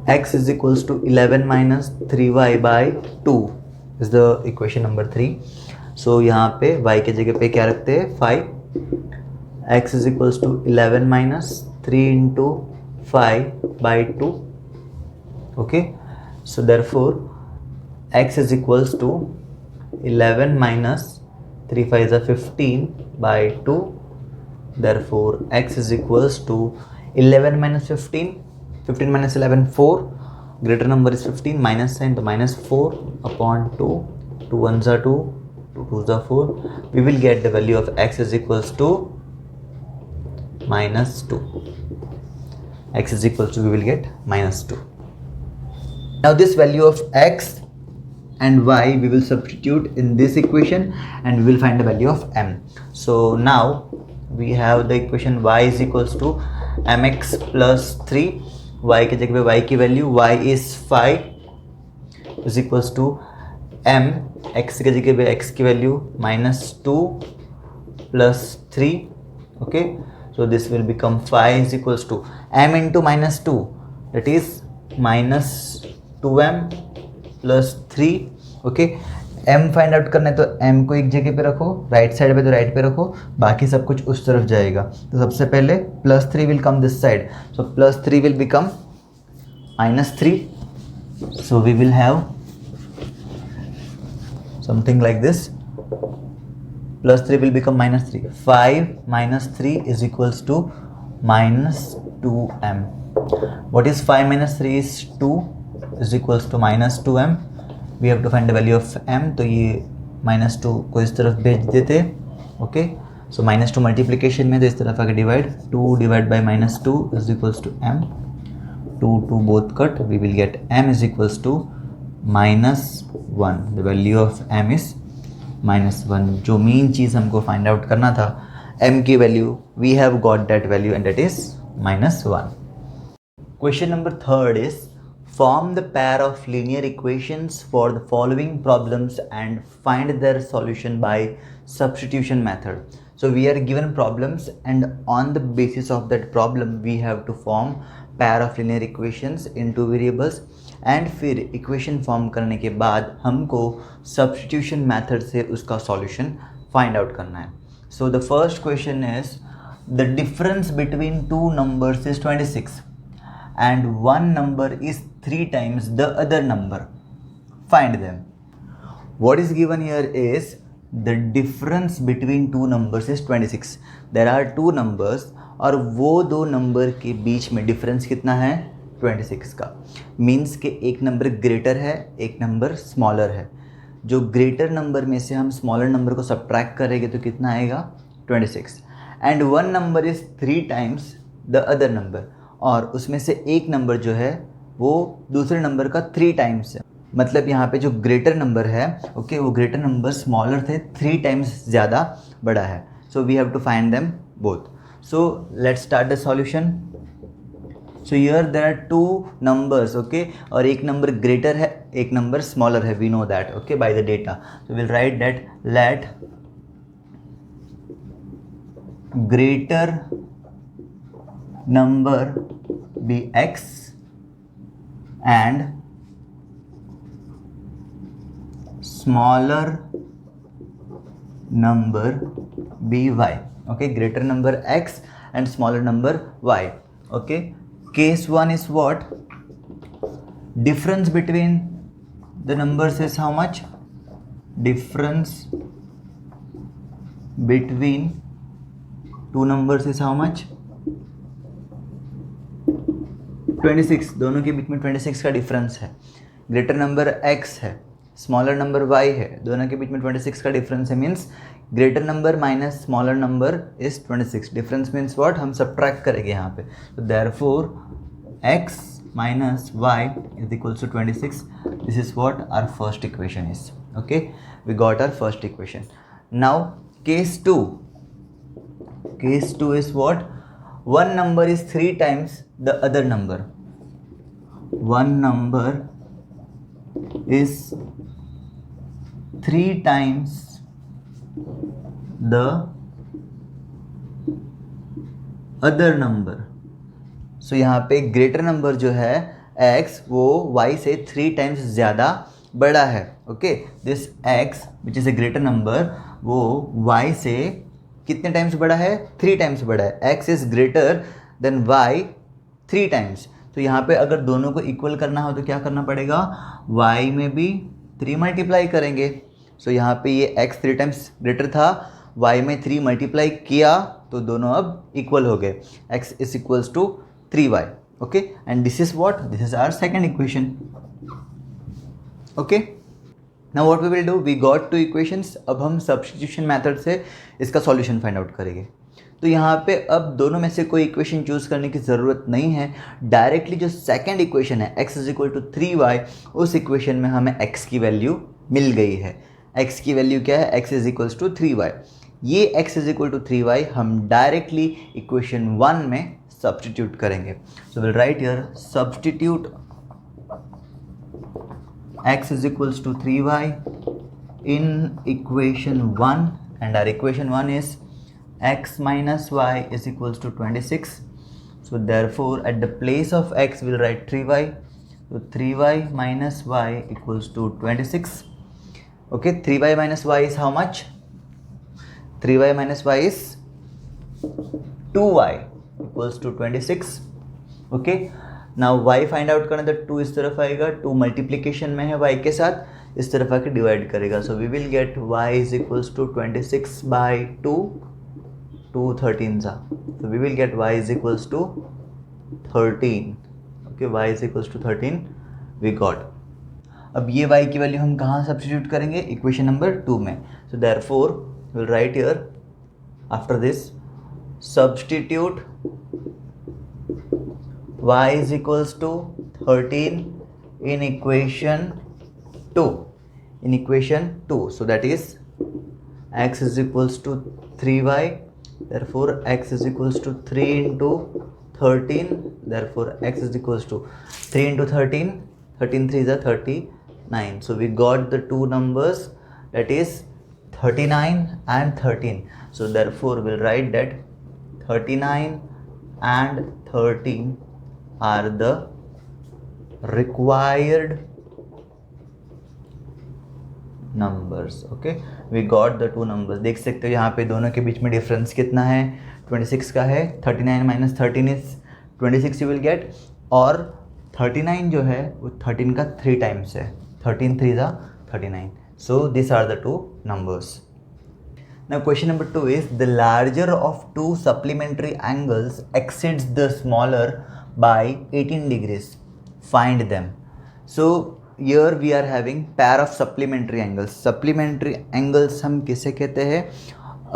x is equals to 11 minus 3y by 2 is the equation number 3. So यहाँ पे y के जगह पे क्या रखते हैं 5. x is equals to 11 minus 3 into 5 by 2. Okay. So therefore x is equals to 11 minus 3 5 is 15 by 2. Therefore x is equals to 11 minus 15. 15 minus 11 4. Greater number is 15. Minus sign to minus 4 upon 2. 2 1s are 2. 2 2s are 4. We will get the value of x is equals to minus 2. X is equals to, we will get minus 2. Now this value of x and y we will substitute in this equation and we will find the value of m. So now we have the equation y is equals to mx plus 3. Y के जगह पे y की value y is 5 is equals to m. x के जगह पे x की value minus 2 plus 3. Okay. So this will become 5 is equals to m into minus 2, that is minus 2m plus 3. Okay. m find out करना है तो m को एक जगह पे रखो, राइट साइड पे तो राइट पे रखो, बाकी सब कुछ उस तरफ जाएगा. तो सबसे पहले plus 3 will come this side. So plus 3 will become minus 3. So we will have something like this. Plus 3 will become minus 3. 5 minus 3 is equals to minus 2m. What is 5 minus 3 is 2 is equals to minus 2m. We have to find the value of m. तो ये minus 2 को इस तरफ भेज देते. Okay. सो minus 2 multiplication में तो इस तरफ आके divide. 2 divide by minus 2 is equals to m. 2 2 both cut. We will get m is equals to minus 1. The value of m is minus 1. जो मेन चीज़ हमको फाइंड आउट करना था m की value, we have got that value and that is minus 1. Question number 3 is form the pair of linear equations for the following problems and find their solution by substitution method. So we are given problems and on the basis of that problem we have to form pair of linear equations in two variables and फिर equation form करने के बाद हमको substitution method से उसका solution find out करना है. So the first question is the difference between two numbers is 26 and one number is 3 times the other number. Find them. What is given here is the difference between two numbers is 26. There are two numbers और वो दो number के बीच में difference कितना है 26 का. Means कि एक नंबर ग्रेटर है एक नंबर स्मॉलर है. जो ग्रेटर नंबर में से हम स्मॉलर नंबर को सब्ट्रैक्ट करेंगे तो कितना आएगा 26. And one number is 3 times the other number, और उसमें से एक नंबर जो है वो दूसरे नंबर का 3 times है. मतलब यहाँ पे जो ग्रेटर नंबर है ओके वो ग्रेटर नंबर स्मॉलर थे 3 times ज़्यादा बड़ा है. So we have to find them both. So let's start the solution. So here there are two numbers okay, और एक नंबर ग्रेटर है एक नंबर स्मॉलर है. We know that okay by the data. So will write that let greater number be x and smaller number be y. Okay, greater number x and smaller number y. Okay, case 1 is what? Difference between the numbers is how much? Difference between two numbers is how much? 26. दोनों के बीच में 26 का difference है. Greater number x है smaller number y है, दोनों के बीच में 26 का डिफरेंस है. Means greater number minus smaller number is 26. Difference means what? हम सब्ट्रैक्ट करेंगे यहाँ पे. तो therefore x minus y is equals to 26. This is what our first equation is. Okay, we got our first equation. Now case 2. Case 2 is what? One number is 3 times the other number. One number is 3 times the other number. So यहाँ पे greater number जो है x वो y से 3 times ज़्यादा बड़ा है. Okay, this x which is a greater number वो y से कितने टाइम्स बड़ा है? 3 times बड़ा है. x is greater than y 3 times. तो यहाँ पे अगर दोनों को इक्वल करना हो तो क्या करना पड़ेगा? y में भी 3 मल्टीप्लाई करेंगे. सो यहाँ पे ये x 3 times ग्रेटर था, y में 3 मल्टीप्लाई किया तो दोनों अब इक्वल हो गए. x is equals to 3y. Okay, and this is what? This is our second equation. Okay, now what we will do? We got 2 equations. अब हम सब्स्टिट्यूशन मेथड से इसका सॉल्यूशन फाइंड आउट करेंगे. तो यहाँ पे अब दोनों में से कोई इक्वेशन चूज़ करने की ज़रूरत नहीं है. डायरेक्टली जो सेकंड इक्वेशन है x is equal to 3y, उस इक्वेशन में हमें x की वैल्यू मिल गई है. x की वैल्यू क्या है? x is equals to 3y. ये x is equal to 3y हम डायरेक्टली इक्वेशन 1 में सब्स्टिट्यूट करेंगे. सो will write here substitute x is equals to 3y in equation 1, and our equation 1 is x minus y is equals to 26. So therefore at the place of x we'll write 3y. So 3y minus y equals to 26. Okay, 3y minus y is how much? 3y minus y is 2y equals to 26. Okay, now y find out करना, तो 2 इस तरफ आएगा, 2 multiplication में है y के साथ, इस तरफ आके डिवाइड करेगा. So we will get y is equals to 26 by 2, 2 13 सा. तो we will get y is equals to 13. Okay, y is equals to 13 we got. अब ये y की वैल्यू हम कहाँ सब्स्टिट्यूट करेंगे? इक्वेशन नंबर 2 में. So therefore will write here after this substitute y is equals to 13 in equation 2. In equation 2, so that is x is equals to 3y. Therefore x is equals to 3 into 13. Therefore x is equals to 3 into 13. 13 3 is 39. So we got the two numbers, that is 39 and 13. So therefore we'll write that 39 and 13 are the required numbers. Okay, we got the two numbers. देख सकते हो यहाँ पे दोनों के बीच में difference कितना है, 26 का है. 39 minus 13 is 26 you will get, और 39 जो है वो 13 का 3 times है. 13 3 is 39. So these are the two numbers. Now question number 2 is the larger of two supplementary angles exceeds the smaller by 18 degrees. Find them. So here we are having pair of supplementary angles. Supplementary angles हम किसे कहते हैं?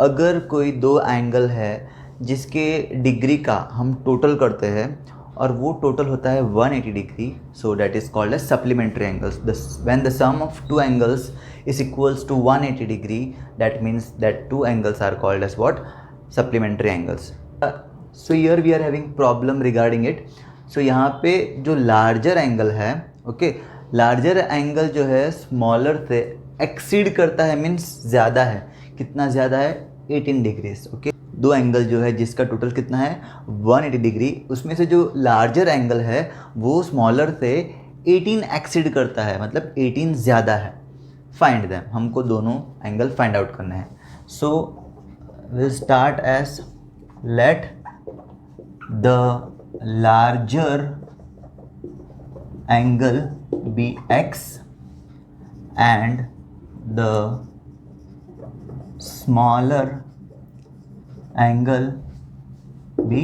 अगर कोई दो angle है जिसके degree का हम टोटल करते हैं और वो टोटल होता है 180 degree, so that is called as supplementary angles. When the sum of two angles is equals to 180 degree, that means that two angles are called as what? Supplementary angles. So here we are having problem regarding it. So यहाँ पे जो larger angle है, okay, larger angle जो है smaller से exceed करता है, means ज़्यादा है. कितना ज़्यादा है? 18 degrees. okay, दो एंगल जो है जिसका टोटल कितना है 180 डिग्री, उसमें से जो लार्जर एंगल है वो स्मॉलर से 18 एक्सीड करता है, मतलब 18 ज़्यादा है. फाइंड दैम, हमको दोनों एंगल फाइंड आउट करना है. So will start as let the larger angle be x and the smaller angle be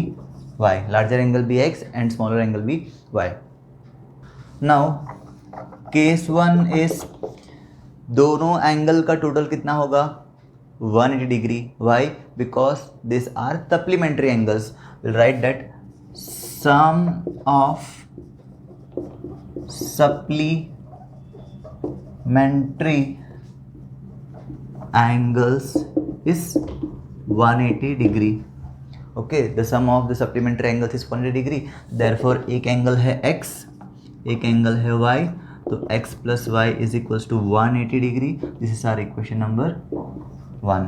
y. Larger angle be x and smaller angle be y. Now case 1 is दोनों angle का total कितना होगा 180 degree. Why? Because this are supplementary angles. Will write that sum of supplementary angles is 180 degree. Okay, the sum of the supplementary angles is 180 degree. Therefore एक angle है x, एक angle है y, तो x plus y is equals to 180 degree. This is our equation number 1.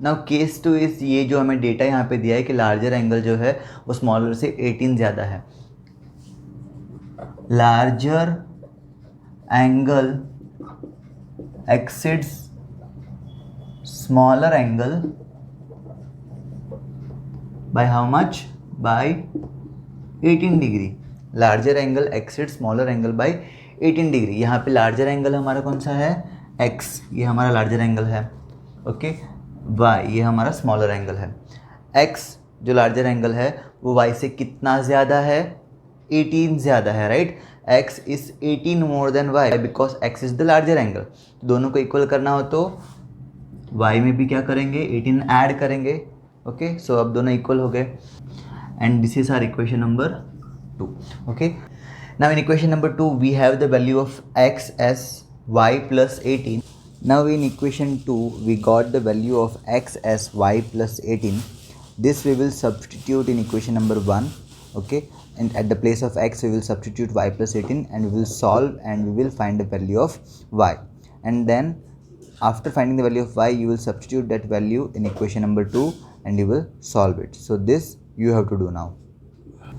Now case 2 is ये जो हमें data यहाँ पे दिया है कि लार्जर एंगल जो है वो स्मॉलर से 18 ज़्यादा है. Larger angle exceeds smaller angle by how much? By 18 degree. Larger angle exceed smaller angle by 18 degree. यहाँ पे लार्जर एंगल हमारा कौन सा है? x, ये हमारा लार्जर एंगल है. ओके, y ये हमारा स्मॉलर एंगल है. x जो लार्जर एंगल है वो y से कितना ज़्यादा है? 18 ज़्यादा है, right? x is 18 more than y because x is the larger angle. दोनों को इक्वल करना हो तो y में भी क्या करेंगे? 18 ऐड करेंगे. ओके, सो अब दोनों इक्वल हो गए and this is our equation number 2. Okay, now in equation number 2 we have the value of x as y plus 18. Now in equation 2 we got the value of x as y plus 18. This we will substitute in equation number 1. Okay, and at the place of x we will substitute y plus 18 and we will solve and we will find the value of y, and then after finding the value of y you will substitute that value in equation number 2 and you will solve it. So this you have to do now.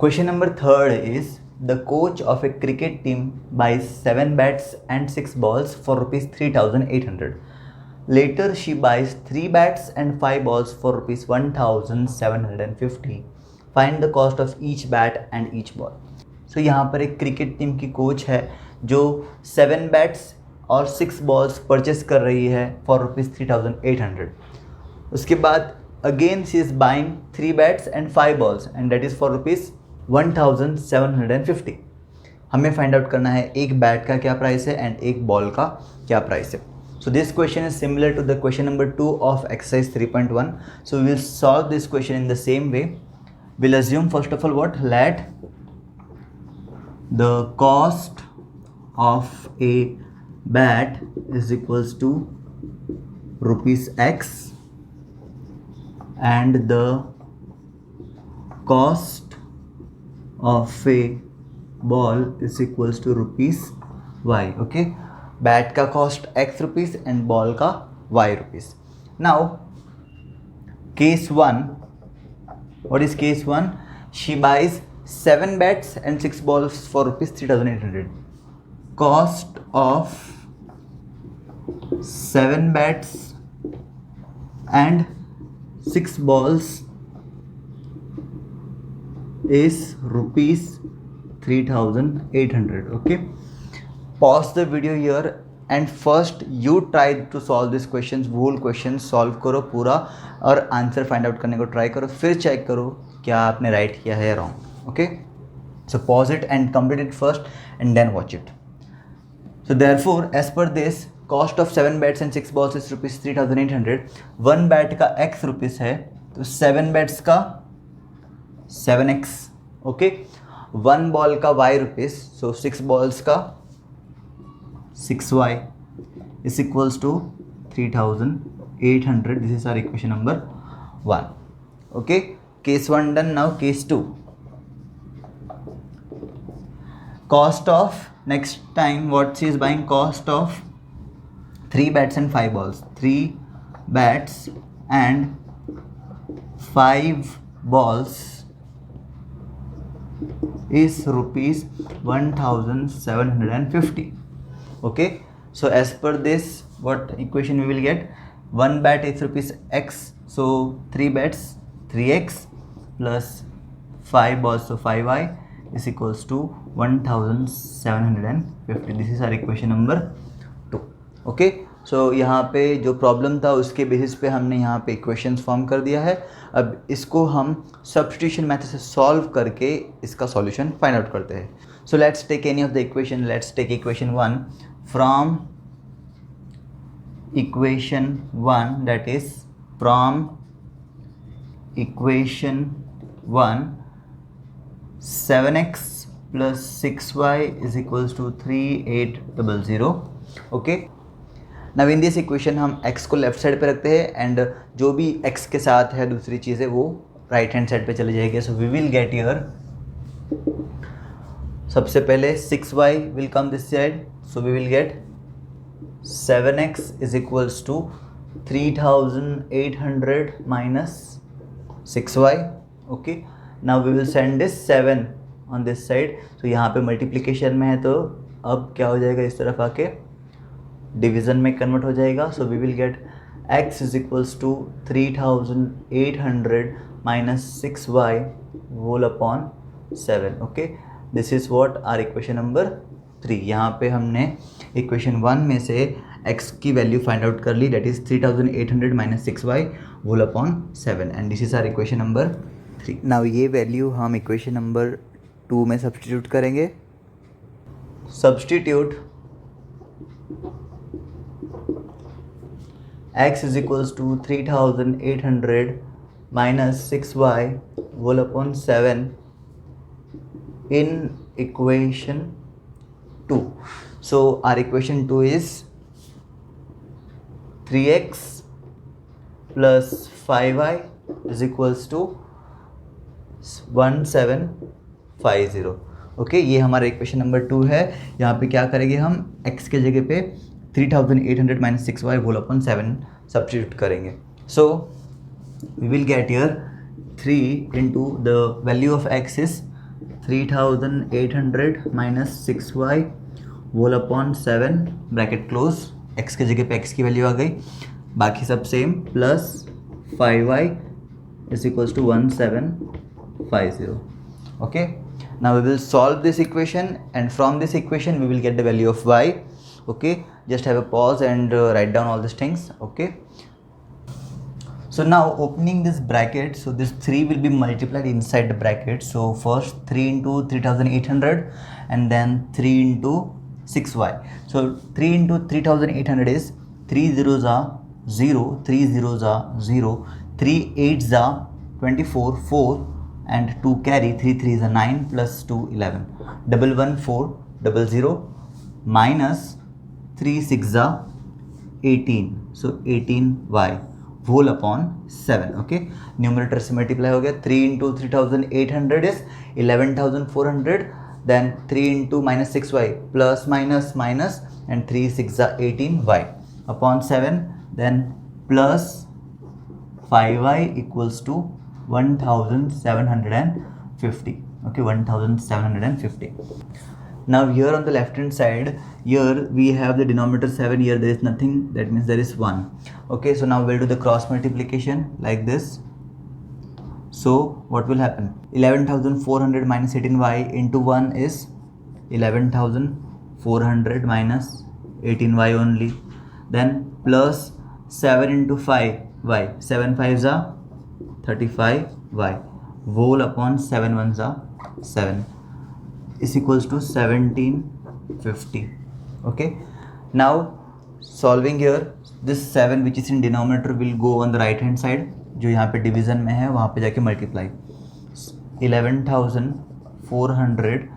Question number 3 is the coach of a cricket team buys 7 bats and 6 balls for rupees 3,800. Later she buys 3 bats and 5 balls for rupees 1,750. Find the cost of each bat and each ball. So यहाँ पर एक cricket team की coach है जो 7 bats और 6 balls purchase कर रही है फॉर रुपीज़ 3,800. उसके बाद again she is buying 3 bats and 5 balls and that is for rupees 1,750. हमें फाइंड आउट करना है एक बैट का क्या प्राइस है एंड एक बॉल का क्या प्राइस है. So this question is similar to the question number 2 of exercise 3.1. So we will solve this question in the same way. Will assume first of all what? Let the cost of a bat is equals to rupees x and the cost of a ball is equals to rupees y. Okay, bat का cost x rupees and ball का y rupees. Now case 1, what is case 1? She buys 7 bats and 6 balls for rupees 3800. Cost of 7 bats and 6 balls is rupees 3800. Okay, pause the video here and first you try to solve this questions. whole questions solve करो पूरा और answer find out करने को try करो, फिर check करो क्या आपने राइट किया है या wrong. Okay, so pause it and complete it first and then watch it. So therefore as per this, cost of 7 bats and 6 balls is rupees 3800. 1 bat का x रुपीस है तो 7 bats का 7x. ओके, 1 ball का y rupees, so 6 balls का 6y is equals to 3800. This is our equation number 1. Okay, case 1 done. Now case 2. Cost of, next time what she is buying, cost of 3 bats and 5 balls. 3 bats and 5 balls is rupees 1750. Okay, so as per this, what equation we will get? 1 bat is rupees x, so 3 bats 3x plus 5 balls, so 5y is equals to 1750. This is our equation number 2. Okay, सो यहाँ पे जो problem था उसके basis पे हमने यहाँ पे equations form कर दिया है. अब इसको हम सब्स्टिट्यूशन मेथड से सॉल्व करके इसका सॉल्यूशन फाइंड आउट करते हैं. So let's take any of the equation. Let's take equation 1. From equation 1, that is from equation 1, 7x plus 6y is equals to 3800. Okay, now in this equation हम x को left side पे रखते हैं and जो भी x के साथ है दूसरी चीज़ें वो राइट हैंड साइड पे चली जाएगी. So we will get here, सबसे पहले 6y will come this side, so we will get 7x is equals to 3800 minus 6y. Okay, now we will send this 7 on this side. so यहाँ पे multiplication में है तो अब क्या हो जाएगा, इस तरफ आके डिवीज़न में कन्वर्ट हो जाएगा. So we will get x is equals to 3800 minus 6y whole upon 7. Okay, this is what our equation number 3. यहाँ पे हमने इक्वेशन 1 में से x की वैल्यू फाइंड आउट कर ली, that is 3800 minus 6y whole upon 7 and this is our equation number 3. Now ये value हम इक्वेशन नंबर 2 में सब्स्टिट्यूट करेंगे. Substitute x is equals to 3800 minus 6y whole upon 7 in equation 2. So our equation 2 is 3x plus 5y is equals to 1750. Okay, ये हमारा equation number 2 है. यहाँ पे क्या करेंगे हम, x के जगह पे 3800 minus 6y whole upon 7 substitute करेंगे. So we will get here 3 into the value of x is 3800 minus 6y whole upon 7 bracket close. x के जगह पे x की वैल्यू आ गई, बाकी सब same, plus 5y is equals to 1750. Okay, now we will solve this equation and from this equation we will get the value of y. Okay, just have a pause and write down all these things. Okay, so now opening this bracket, so this 3 will be multiplied inside the bracket. So first 3 into 3800 and then 3 into 6y. So 3 into 3800 is 3 zeros are 0, 3 zeros are 0, 3 8s are 24, 4 and 2 carry, 3 3s are 9 plus 2 11, 11400 minus 3 6s are 18, so 18y whole upon 7. Okay, numerator से multiply हो गया. 3 into 3800 is 11400, then 3 into minus 6y plus minus minus and 3 6 are 18y upon 7, then plus 5y equals to 1750. Okay, 1750. Now here on the left hand side, here we have the denominator 7, here there is nothing, that means there is 1. Okay, so now we'll do the cross multiplication like this. So what will happen? 11,400 minus 18y into 1 is 11,400 minus 18y only. Then plus 7 into 5y. 7 5s are 35y. Whole upon 7 1s are 7 is equals to 1750. Okay. Now solving here, this 7 which is in denominator will go on the right hand side. जो यहाँ पे division में है वहाँ पे जाके multiply. 11,400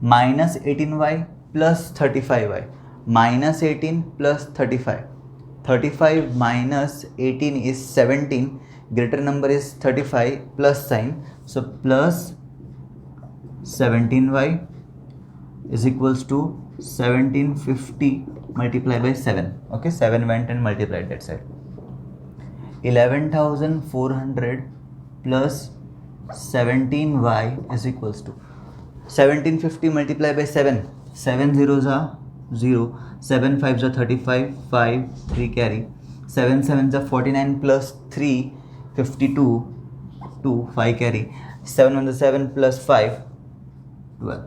minus 18y plus 35y. Minus 18 plus 35. 35 minus 18 is 17. Greater number is 35 plus sign. So plus 17y is equals to 1750 multiplied by 7. Okay, 7 went and multiplied that side. 11,400 plus 17y is equals to 1750 multiplied by 7. 7 zeros are 0. 7 5s are 35. 5 3 carry. 7 7s are 49 plus 3 52. 2 5 carry. 7 on the 7 plus 5 12.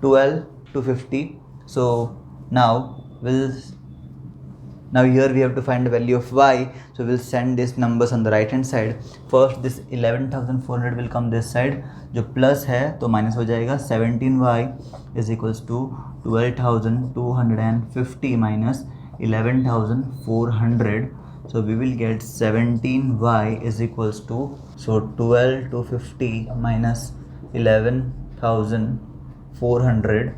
12 to 50. So now here we have to find the value of y. So we'll send these numbers on the right hand side. First this 11,400 will come this side. जो plus है तो minus हो जाएगा. 17y is equals to 12,250 minus 11,400. So we will get 17y is equals to, so 12,250 minus 11,400.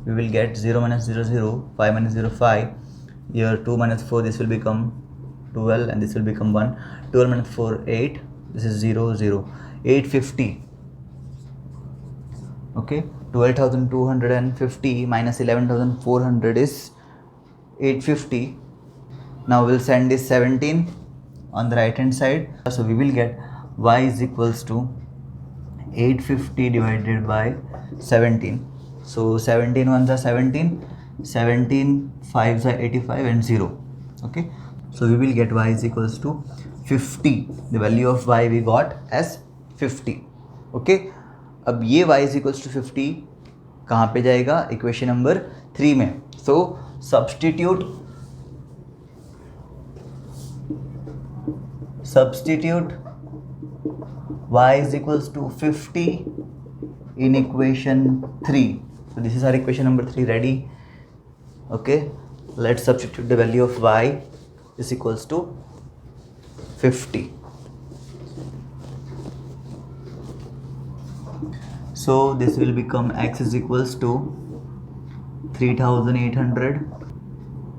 We will get 0 minus 0 0, 5 minus 0 5. Here 2 minus 4, this will become 12 and this will become 1. 12 minus 4 8. This is 0 0. 850. Okay, 12,250 minus 11,400 is 850. Now we'll send this 17 on the right hand side. So we will get y is equals to 850 divided by 17. So 17 ones are 17, 17 5s are 85 and 0. Okay, so we will get y is equals to 50. The value of y we got as 50. Okay, अब ये y is equals to 50 कहाँ पे जाएगा? Equation number 3 में. So substitute y is equals to 50 in equation 3. So this is our equation number 3 ready. Okay, let's substitute the value of y is equals to 50. So this will become x is equals to 3,800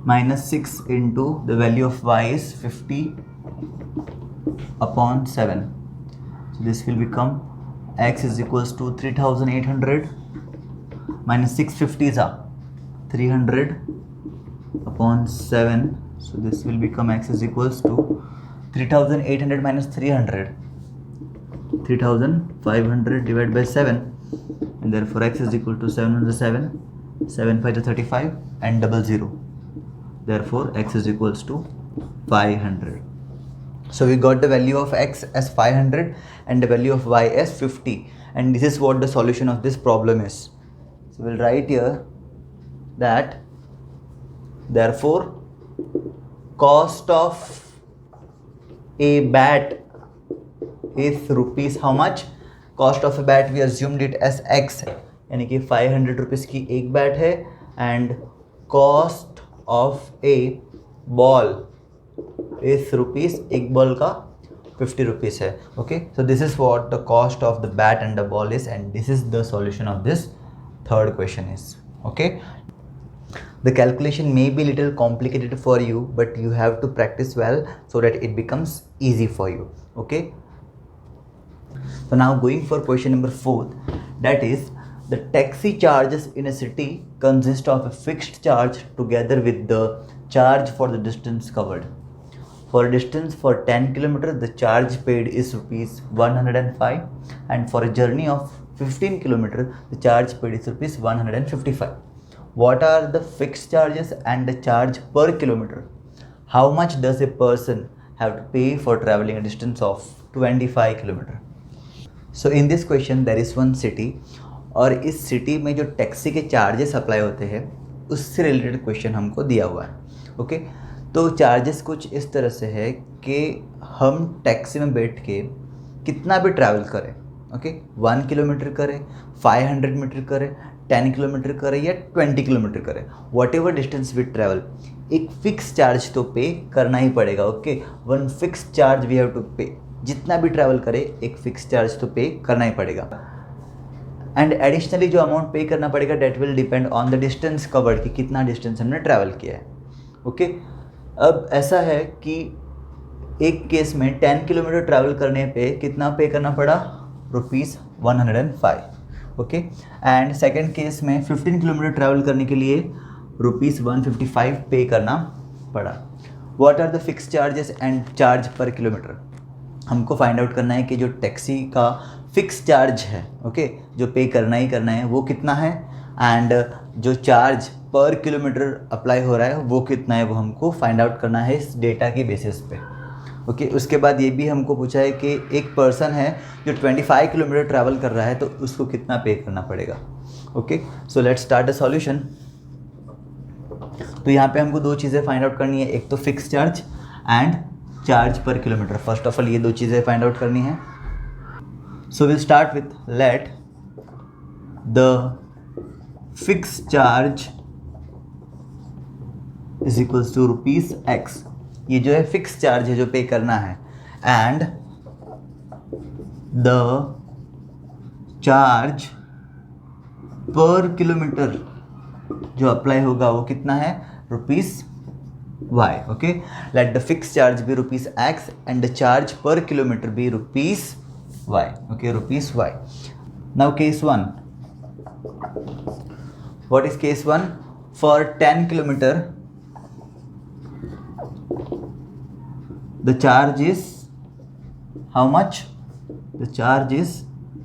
minus 6 into the value of y is 50 upon 7. So this will become x is equals to 3,800 minus 650s are 300 upon 7. So this will become x is equals to 3,800 minus 300, 3,500 divided by 7, and therefore x is equal to 7 on the 7, 7 5 to 35 and 00. Therefore x is equals to 500. So we got the value of x as 500 and the value of y as 50, and this is what the solution of this problem is. So we'll write here that therefore cost of a bat is rupees how much? Cost of a bat we assumed it as x, यानी कि 500 rupees की एक bat है, and cost of a ball is rupees, एक ball का 50 rupees है. Okay, so this is what the cost of the bat and the ball is, and this is the solution of this third question is. Okay, the calculation may be little complicated for you, but you have to practice well so that it becomes easy for you. Okay, so now going for question number 4, that is the taxi charges in a city consist of a fixed charge together with the charge for the distance covered. For a distance for 10 kilometers, the charge paid is rupees 105, and for a journey of 15 kilometer, the charge paid is rupees 155. What are the fixed charges and the charge per kilometer? How much does a person have to pay for traveling a distance of 25 kilometer? So in this question there is one city, और इस city में जो taxi के charges apply होते हैं उससे related question हमको दिया हुआ है। ओके, तो चार्जेस कुछ इस तरह से है कि हम टैक्सी में बैठ के कितना भी ट्रैवल करें, ओके, 1 किलोमीटर करें, 500 मीटर करें, 10 किलोमीटर करें या 20 किलोमीटर करें, whatever distance we travel, एक फिक्स चार्ज तो पे करना ही पड़ेगा। Okay, one fix charge we have to pay, जितना भी ट्रैवल करें एक फिक्स चार्ज तो पे करना ही पड़ेगा। एंड एडिशनली जो अमाउंट पे करना पड़ेगा that will depend on the distance covered, कि कितना डिस्टेंस हमने ट्रैवल किया है। ओके, अब ऐसा है कि एक केस में 10 किलोमीटर ट्रैवल करने पे कितना पे करना पड़ा, ₹105। ओके, एंड सेकेंड केस में 15 किलोमीटर ट्रैवल करने के लिए ₹155 पे करना पड़ा। What are the fix charges and charge per kilometre? हमको फाइंड आउट करना है कि जो टैक्सी का फिक्स चार्ज है, ओके, जो पे करना ही करना है वो कितना है, एंड जो चार्ज पर किलोमीटर अप्लाई हो रहा है वो कितना है, वो हमको फाइंड आउट करना है इस डेटा के बेसिस पे। ओके, उसके बाद ये भी हमको पूछा है कि एक पर्सन है जो 25 किलोमीटर ट्रैवल कर रहा है तो उसको कितना पे करना पड़ेगा। Okay, so let's start the solution. तो यहाँ पे हमको दो चीज़ें फाइंड आउट करनी है, एक तो fix charge and charge per kilometre. First of all ये दो चीज़ें फाइंड आउट करनी है। So will start with let the fix charge is equals to ₹X। ये जो है फिक्स चार्ज है जो पे करना है, and the charge per kilometre जो अप्लाई होगा वो कितना है, ₹Y। Okay, let the fix charge be ₹X and the charge per kilometre be ₹Y। Okay, ₹Y। Now case 1, what is case 1? For 10 kilometer the charge is how much? The charge is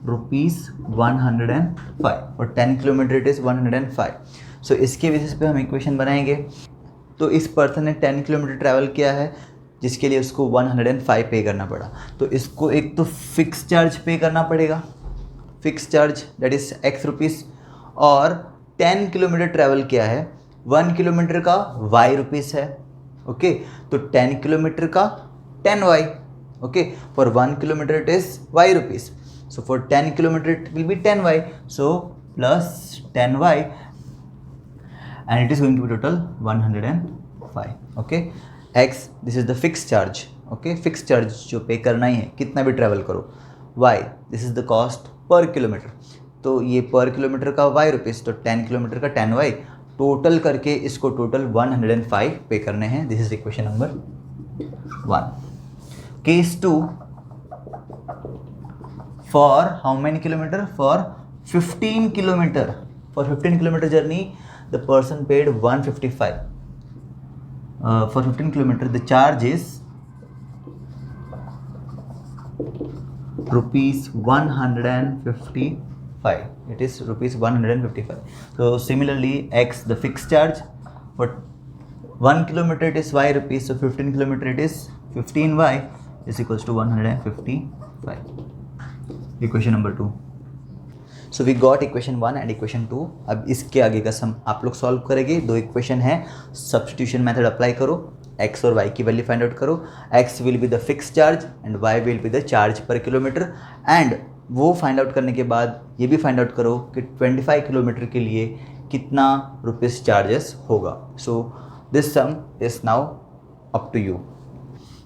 ₹105। for 10 kilometer it is 105। so इसके basis पे हम equation बनाएंगे। तो इस person ने 10 kilometre travel किया है जिसके लिए उसको 105 पे करना पड़ा, तो इसको एक तो फिक्स चार्ज पे करना पड़ेगा, fix charge that is X rupees, और 10 किलोमीटर ट्रैवल किया है, 1 किलोमीटर का Y रुपीस है। ओके, तो 10 किलोमीटर का 10Y। Okay, for 1 kilometre it is Y rupees, so for 10 kilometre it will be 10Y, so plus 10Y and it is going to be total 105। okay, X this is the fixed charge। okay, fixed charge जो पे करना ही है कितना भी travel करो। Y this is the cost पर kilometre, तो ये पर किलोमीटर का Y रुपीस, तो 10 किलोमीटर का 10Y, टोटल करके इसको टोटल 105 पे करने हैं। This is equation number 1। Case 2, for how many kilometre, for 15 kilometre, for 15 kilometre journey the person paid 155। for 15 kilometer the charge is ₹155। it is ₹155। so similarly X the fixed charge, for 1 kilometer it is Y rupees, so 15 kilometer it is 15Y is equals to 155। equation number 2। So we got equation 1 and equation 2। अब इसके आगे का सम आप लोग solve करेंगे। दो equation है, substitution method apply करो, x और y की वैल्यू फाइंड आउट करो। x will be the fix charge and y will be the charge per kilometre, and वो फाइंड आउट करने के बाद ये भी फाइंड आउट करो कि 25 किलोमीटर के लिए कितना रुपीस चार्जेस होगा। So this sum is now up to you.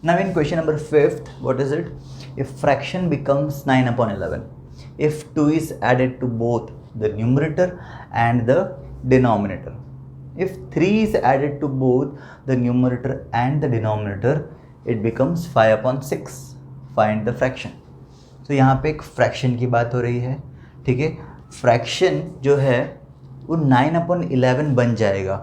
Now in question number 5th, what is it? If fraction becomes 9/11, if 2 is added to both the numerator and the denominator, if 3 is added to both the numerator and the denominator, it becomes 5/6। find the fraction। तो यहाँ पे एक fraction की बात हो रही है, ठीक है। फ्रैक्शन जो है वो 9/11 बन जाएगा।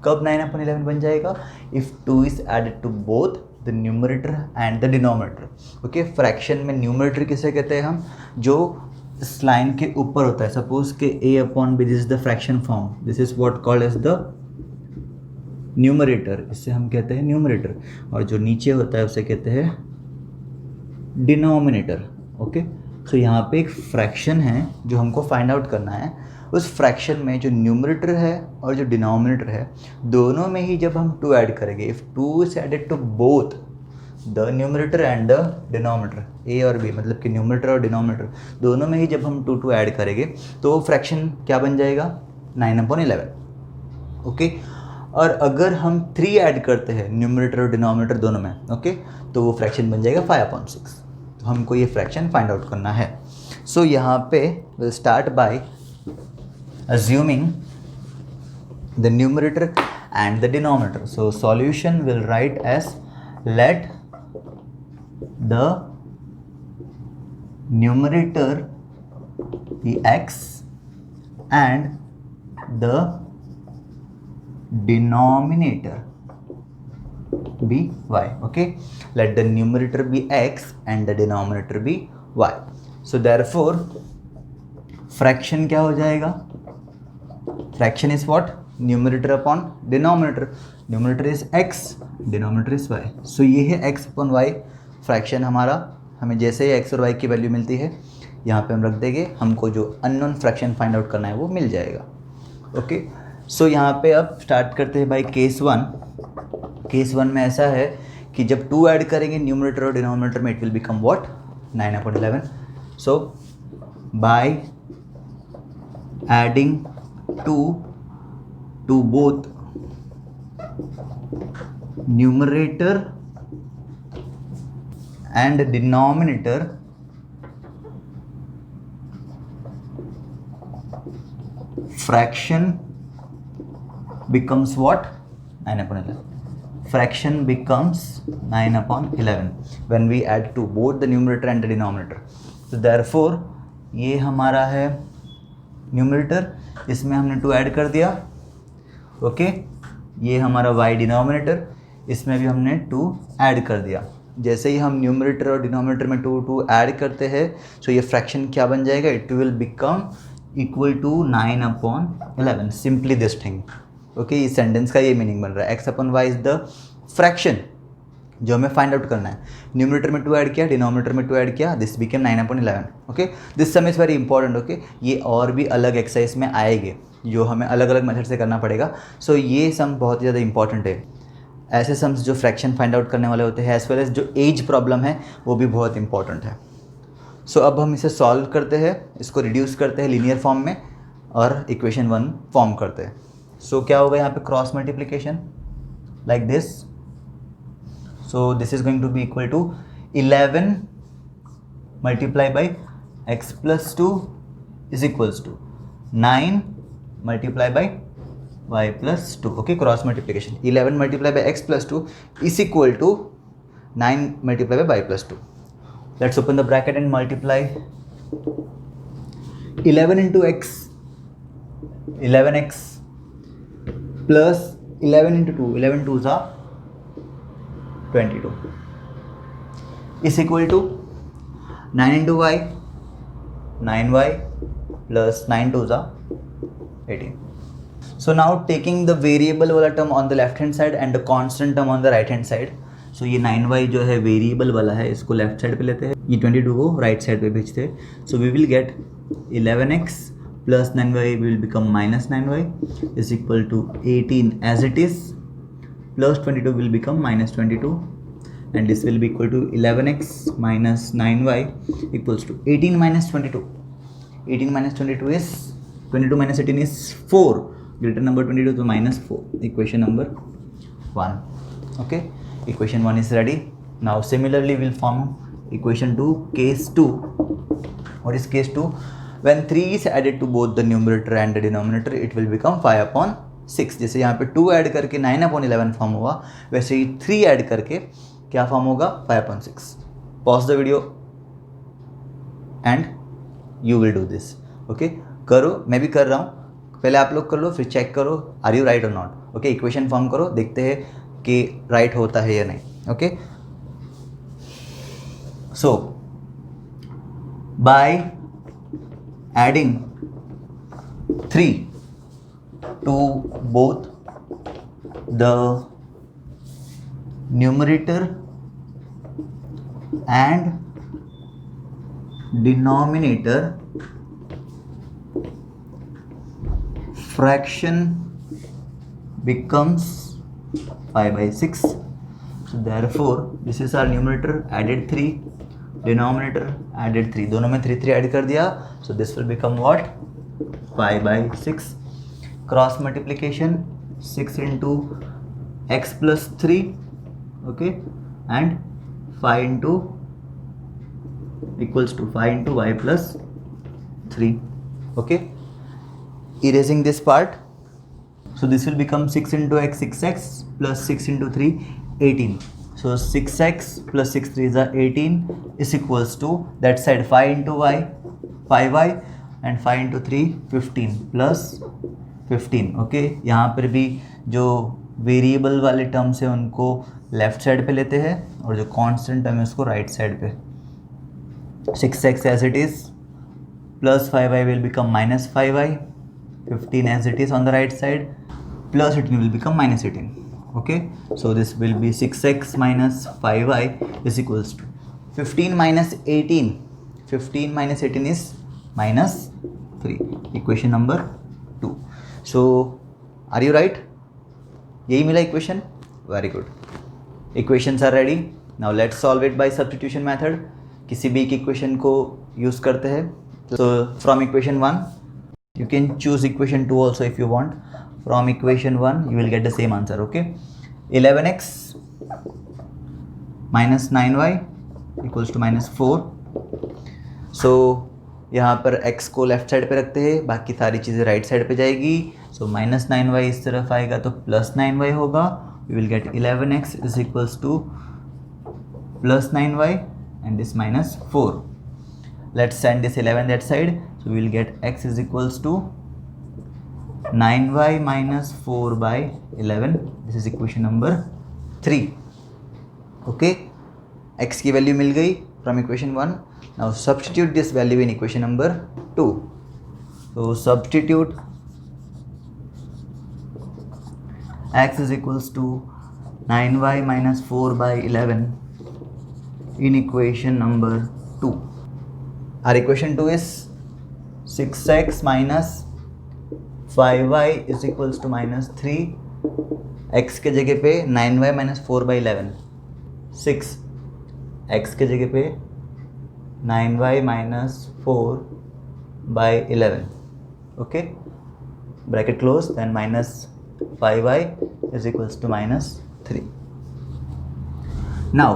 कब 9/11 बन जाएगा? if 2 is added to both the numerator and the denominator। Okay, fraction में न्यूमरेटर किसे कहते हैं हम? जो इस लाइन के ऊपर होता है, सपोज के a upon b, this is the fraction form, this is what called as the numerator, इससे हम कहते हैं न्यूमरेटर, और जो नीचे होता है उसे कहते हैं डिनोमिनेटर। ओके, सो यहाँ पे एक फ्रैक्शन है जो हमको फाइंड आउट करना है। उस फ्रैक्शन में जो न्यूमरेटर है और जो डिनोमिनेटर है, दोनों में ही जब हम 2 ऐड करेंगे, if 2 is added to both the numerator and the denominator, A और बी, मतलब कि न्यूमरेटर और डिनोमिनेटर दोनों में ही जब हम 2 ऐड करेंगे तो फ्रैक्शन क्या बन जाएगा, 9/11। ओके, और अगर हम 3 ऐड करते हैं न्यूमरेटर और डिनोमिनेटर दोनों में, ओके, तो वो फ्रैक्शन बन जाएगा 5/6। तो हमको ये फ्रैक्शन फाइंड आउट करना है। सो यहाँ पे will start by assuming the numerator and the denominator. So solution will write as, let the numerator be x and the denominator be y. Okay, let the numerator be x and the denominator be y. So therefore fraction क्या हो जाएगा, fraction is what, numerator upon denominator, numerator is x, denominator is y. So ये है x upon y fraction हमारा। हमें जैसे ही x और y की वैल्यू मिलती है यहाँ पे हम रख देंगे, हमको जो अननोन फ्रैक्शन फाइंड आउट करना है वो मिल जाएगा। ओके, सो यहाँ पे अब स्टार्ट करते हैं बाई केस 1। केस 1 में ऐसा है कि जब 2 ऐड करेंगे न्यूमरेटर और डिनोमिनेटर में, it will become what, 9/11। So by adding 2 to both numerator and denominator, fraction becomes what, 9/11. Fraction becomes 9/11 when we add to both the numerator and the denominator. So therefore ये हमारा है numerator, इसमें हमने 2 add कर दिया। Okay, ये हमारा y denominator, इसमें भी हमने 2 ऐड कर दिया। जैसे ही हम न्यूमरेटर और डिनोमिनेटर में 2 ऐड करते हैं, सो ये फ्रैक्शन क्या बन जाएगा, it will become equal to 9/11, simply this thing. Okay, इस सेंटेंस का ये मीनिंग बन रहा है, x upon y is the fraction जो हमें फाइंड आउट करना है। न्यूमरेटर में 2 ऐड किया, डिनोमिनेटर में 2 ऐड किया, this became 9/11। Okay, this some is very important. Okay, ये और भी अलग एक्सरसाइज में आएंगे जो हमें अलग अलग मेथड से करना पड़ेगा। सो ये सम बहुत ही ज़्यादा इंपॉर्टेंट है। ऐसे सम्स जो फ्रैक्शन फाइंड आउट करने वाले होते हैं, एज वेल एज जो एज प्रॉब्लम है वो भी बहुत इंपॉर्टेंट है। सो अब हम इसे सॉल्व करते हैं, इसको रिड्यूस करते हैं लीनियर फॉर्म में और इक्वेशन 1 फॉर्म करते हैं। सो क्या होगा यहाँ पे, cross multiplication like this. So this is going to be equal to 11 multiplied by x plus 2 is equals to 9 multiplied by y plus 2. Okay, cross multiplication, 11 multiplied by x plus 2 is equal to 9 multiplied by y plus 2. Let's open the bracket and multiply 11 into x, 11x plus 11 into 2, 11 2s are 22 is equal to 9 into y, 9y plus 9 2s are 18. So now taking the variable वाला term on the left hand side and the constant term on the right hand side. So ये 9y जो है variable वाला है, इसको left side पे लेते हैं, ये 22 को राइट साइड पे भेजते हैं। So we will get 11x plus 9y will become minus 9y is equal to 18 as it is, plus 22 will become minus 22, and this will be equal to 11x minus 9y equals to 18 minus 22. 18 minus 22 is 22 minus 18 is 4. Greater number 22 to minus 4. Equation number 1. Okay, equation 1 is ready. Now similarly we'll form equation 2, case 2. What is case 2? When 3 is added to both the numerator and the denominator, it will become 5/6। जैसे यहाँ पे 2 add करके 9/11 form हुआ, वैसे ही 3 add करके क्या form होगा, 5/6। Pause the video and you will do this. Okay, करो, मैं भी कर रहा हूँ, पहले आप लोग कर लो फिर चेक करो आर यू राइट और नॉट। ओके, इक्वेशन फॉर्म करो, देखते हैं कि राइट होता है या नहीं। Okay, so by adding 3 to both the numerator and denominator, fraction becomes 5/6. So therefore this is our numerator, added 3, denominator added 3, दोनों में 3 ऐड कर दिया. So this will become what? 5/6. Cross multiplication, 6 into x plus 3, okay, and 5 into equals to 5 into y plus 3, okay. Erasing this part, so this will become 6 into x, 6x plus 6 into 3, 18. So 6x plus 6 3s are 18 is equals to that side 5 into y, 5y, and 5 into 3, 15 plus 15, okay. यहाँ पर भी जो variable वाले terms है उनको left side पे लेते हैं और जो कांस्टेंट टर्म है उसको राइट साइड पे. 6x as it is plus 5y will become minus 5y, 15 as it is on the right side plus 18 will become minus 18, okay. So this will be 6x minus 5y is equals to 15 minus 18. 15 minus 18 is minus 3. Equation number 2. So are you right? यही मिला equation. Very good. Equations are ready. Now let's solve it by substitution method. किसी भी एक इक्वेशन को use करते हैं. तो from equation 1 you can choose equation 2 also if you want. From equation 1 you will get the same answer, okay. 11x minus 9y equals to minus 4. So यहाँ पर x को लेफ्ट साइड पे रखते हैं, बाकी सारी चीज़ें राइट साइड पे जाएगी. सो माइनस 9y इस तरफ आएगा तो प्लस 9y होगा. We will get 11x is equals to plus 9y and this minus 4. Let's send this 11 that side. So we will get x is equals to 9y minus 4 by 11. This is equation number 3. Okay. x की value मिल गई from equation 1. Now substitute this value in equation number 2. So substitute x is equals to 9y minus 4 by 11 in equation number 2. Our equation 2 is 6x minus 5y is equals to minus 3. x के जगह पे 9y minus 4 by 11. 6 x के जगह पे 9y minus 4 by 11. Okay. Bracket close. Then minus 5y is equals to minus 3. Now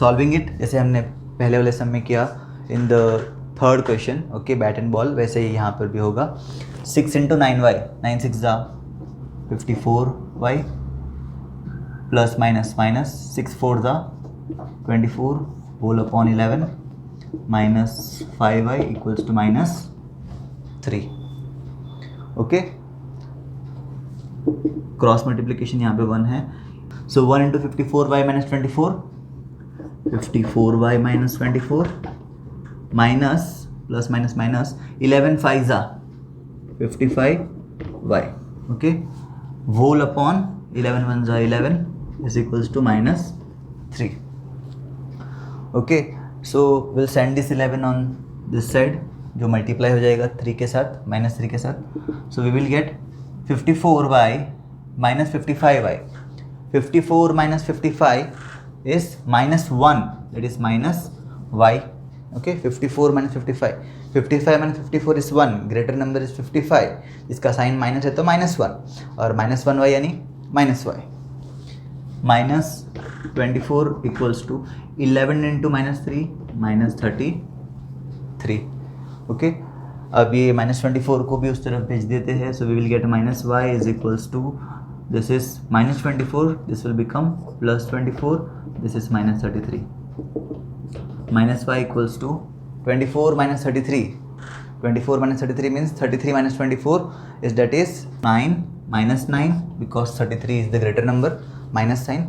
solving it जैसे हमने पहले वाले सम में किया in the third question, okay, bat and ball, वैसे ही यहाँ पर भी होगा. 6 into 9y, 9 6 जा 54y plus minus minus 6 4 जा 24 whole upon 11 minus 5y equals to minus 3. okay. Cross multiplication यहाँ पे 1 है. सो 1 into 54y minus 24, 54y minus 24 minus plus minus minus 11 5 जा 55y, okay. whole upon 11 1 जा 11 is equals to minus 3. okay. so we'll send this 11 on this side जो multiply हो जाएगा 3 के साथ, minus 3 के साथ. so we will get 54y minus 55y. 54 minus 55 is minus 1, that is minus y. okay. 54 minus 55, 55 minus 54 is 1, greater number is 55. इसका sign minus है तो minus 1 और minus 1y यानी minus y. minus 24 equals to 11 into minus 3 minus 33. okay. अब ये -24 को भी उस तरफ भेज देते हैं. So we will get minus Y is equals to this is -24, this will become +24, this is -33. Minus Y equals to 24 minus 33. 24 minus 33 means 33 minus 24 is that is 9 minus 9 because 33 is the greater number. Minus sign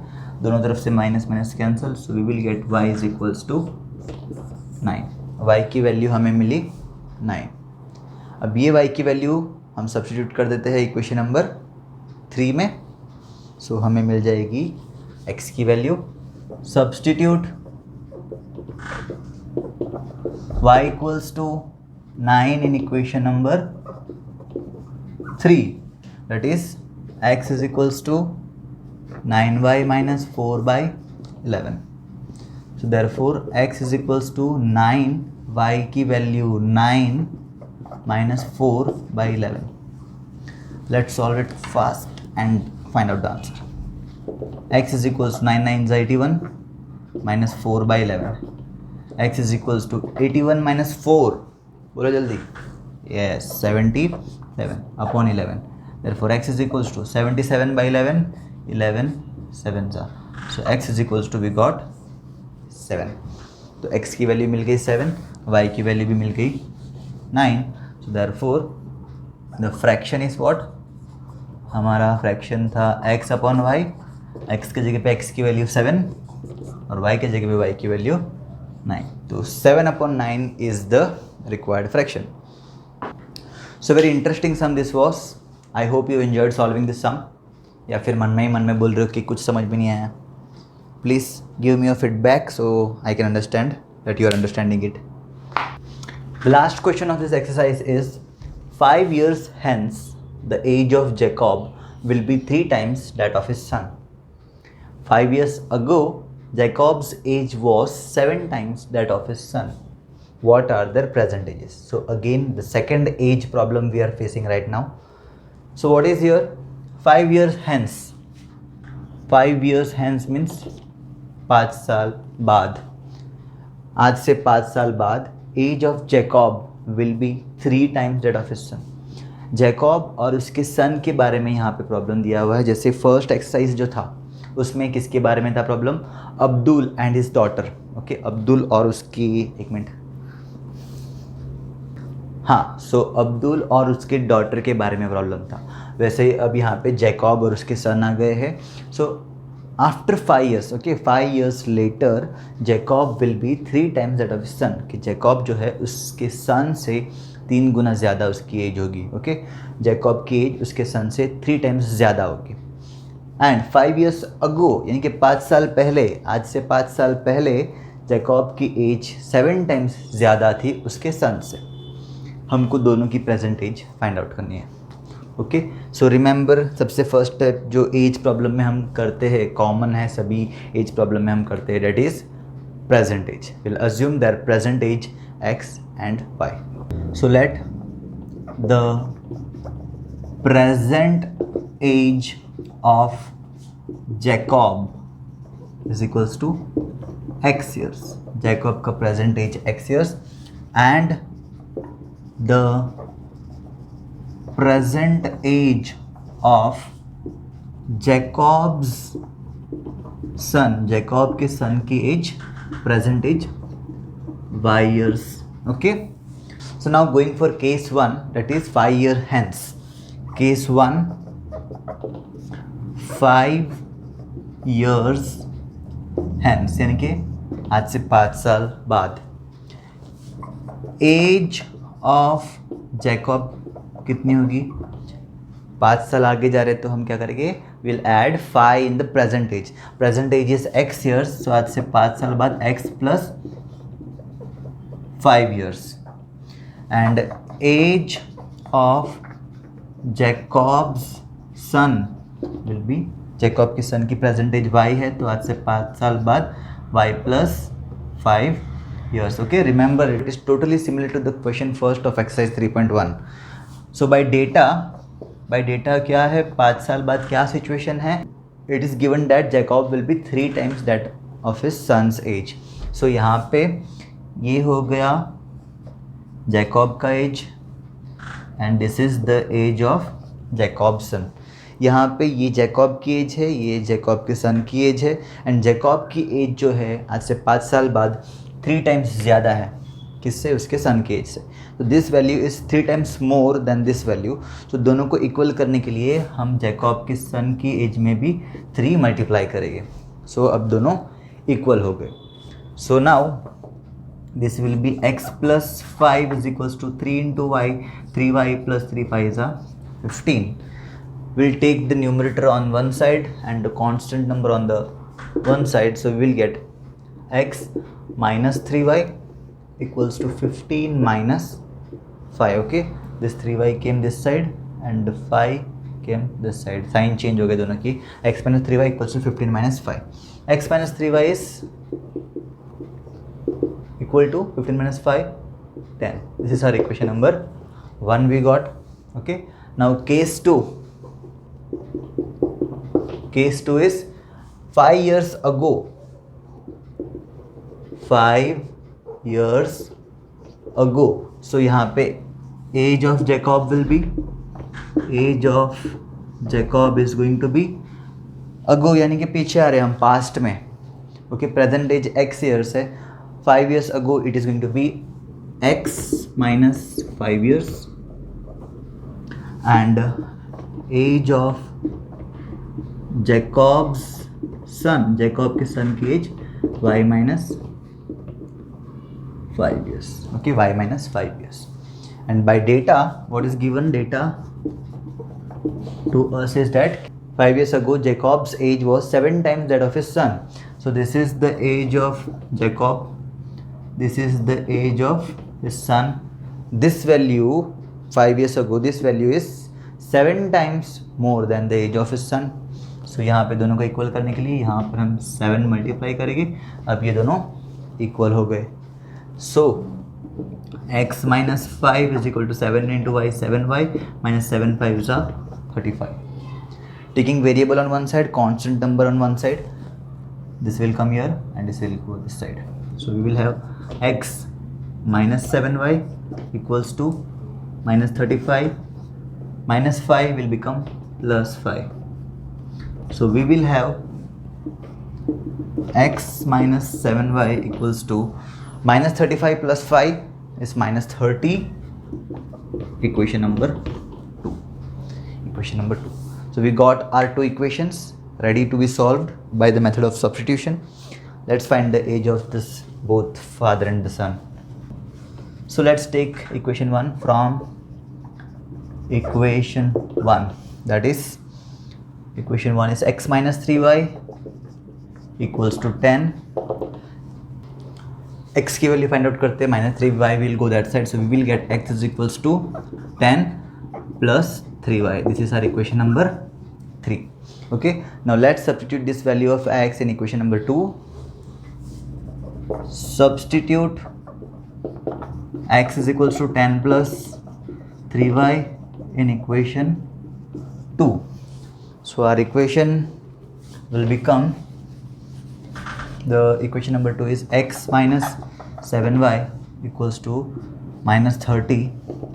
दोनों तरफ से minus minus cancel. So we will get y is equals to 9. y की value हमें मिली 9. अब ये y की value हम सब्स्टिट्यूट कर देते हैं इक्वेशन नंबर 3 में, सो हमें मिल जाएगी x की value, substitute y equals to 9 in equation number 3, that is x is equals to 9y minus 4 by 11. So therefore x is equals to 9, y की value 9 minus 4 by 11. Let's solve it fast and find out the answer. X is equals to 9 9 is 81 minus 4 by 11. X is equals to 81 minus 4. बोलो जल्दी. Yes, 77 upon 11. Therefore x is equals to 77 by 11. 11 sevens are. So x is equals to we got 7. तो x की value मिल गई 7, y की value भी मिल गई 9. So therefore the fraction is what? हमारा फ्रैक्शन था x अपॉन y. x के जगह पे x की वैल्यू 7 और y के जगह पे y की वैल्यू 9. तो 7 upon 9 is the required fraction. So very interesting sum this was. I hope you enjoyed solving this sum. या फिर मन में बोल रहे हो कि कुछ समझ में नहीं आया. Please give me your feedback so I can understand that you are understanding it. The last question of this exercise is 5 years hence the age of Jacob will be 3 times that of his son. 5 years ago Jacob's age was 7 times that of his son. What are their present ages? So again the second age problem we are facing right now. So what is here? 5 years hence. 5 years hence means 5 साल बाद. आज से 5 साल बाद age of Jacob will be 3 times that of his son. Jacob और उसके सन के बारे में यहाँ पे प्रॉब्लम दिया हुआ है. जैसे फर्स्ट एक्सरसाइज जो था उसमें किसके बारे में था problem? Abdul and his daughter. Okay, Abdul और उसकी, एक मिनट, हाँ, सो अब्दुल और उसके डॉटर के बारे में प्रॉब्लम था. वैसे ही अब यहाँ पे जैकॉब और उसके सन आ गए हैं. So after 5 years, okay, 5 years later Jacob will be 3 times that of his son. कि जैकॉब जो है उसके सन से 3 गुना ज़्यादा उसकी एज होगी. ओके, जैकॉब की एज उसके सन से 3 टाइम्स ज़्यादा होगी. एंड 5 years अगो यानी कि 5 साल पहले, आज से 5 साल पहले जैकॉब की एज 7 टाइम्स ज़्यादा थी उसके सन से. हमको दोनों की प्रेजेंट एज फाइंड आउट करनी है. ओके, सो रिमेंबर सबसे फर्स्ट स्टेप जो एज प्रॉब्लम में हम करते हैं, कॉमन है सभी एज प्रॉब्लम में हम करते हैं, that is present age. Will assume their present age x and y. So let the present age of Jacob is equals to x years. Jacob का present age x years and the present age of Jacob's son, Jacob के son की age, present age y years. Okay, so now going for case 1, that is 5 year hence. Case 1, 5 years hence यानी कि आज से 5 साल बाद. Age of Jakob कितनी होगी? 5 साल आगे जा रहे तो हम क्या करेंगे? Will add 5 in the present age. Present age is x years, so आज से 5 साल बाद x plus 5 years. And age of Jacob's son will be, Jacob के सन की प्रेजेंट एज y है तो आज से 5 साल बाद y plus 5 years. Okay, remember it is totally similar to the question first of exercise 3.1. So by data क्या है? 5 साल बाद क्या सिचुएशन है? It is given that Jacob will be 3 times that of his son's age. So यहाँ पे ये हो गया जैकॉब का age and this is the age of Jacob's son. यहाँ पे ये जैकॉब की एज है, ये जैकॉब के सन की एज है. एंड जैकॉब की एज जो है आज से 5 साल बाद 3 टाइम्स ज़्यादा है. किससे? उसके सन के एज से. तो this value is 3 times more than this value. तो दोनों को इक्वल करने के लिए हम जैकॉब के सन की एज में भी 3 मल्टीप्लाई करेंगे. सो अब दोनों इक्वल हो गए. So now this will be x plus 5 is equals to 3 into y. 3y plus 3 5 is a 15. We'll take the numerator on one side and the constant number on the one side, so we will get x minus 3y equals to 15 minus 5. Okay, this 3y came this side and 5 came this side. Sign change हो गए दोनों की. x minus 3y equals to 15 minus 5. x minus 3y is equal to 15 minus 5, 10. This is our equation number 1 we got. Okay, now case 2. Case 2 is 5 years ago. 5 years ago. So यहाँ पे age of Jacob will be, age of Jacob is going to be ago, यानी कि पीछे आ रहे हैं हम past में. Okay, present age x years है. 5 years ago it is going to be x minus 5 years, and age of Jacob's son, Jacob के son की age y minus 5 years. Okay, y minus 5 years. And by data, what is given data to us is that 5 years ago Jacob's age was 7 times that of his son. So this is the age of Jacob, this is the age of his son. This value 5 years ago, this value is 7 times more than the age of his son. So यहाँ पे दोनों को equal करने के लिए यहाँ पर हम 7 मल्टीप्लाई करेंगे. अब ये दोनों इक्वल हो गए. So x minus 5 is equal to 7 into y, 7y minus 7 5 is 35. Taking variable on one side, constant number on one side, this will come here and this will go this side. So we will have x minus 7y equals to minus 35, minus 5 will become plus 5. So we will have x minus 7y equals to minus 35 plus 5 is minus 30. Equation number 2. Equation number 2. So we got our two equations ready to be solved by the method of substitution. Let's find the age of this both father and the son. So let's take equation 1 from equation 1. That is, equation 1 is x minus 3y equals to 10. x की value find out करते हैं, minus 3y will go that side, so we will get x is equals to 10 plus 3y. This is our equation number 3. Okay, now let's substitute this value of x in equation number 2. Substitute x is equals to 10 plus 3y in equation 2. So our equation will become, the equation number 2 is x minus 7y equals to minus 30.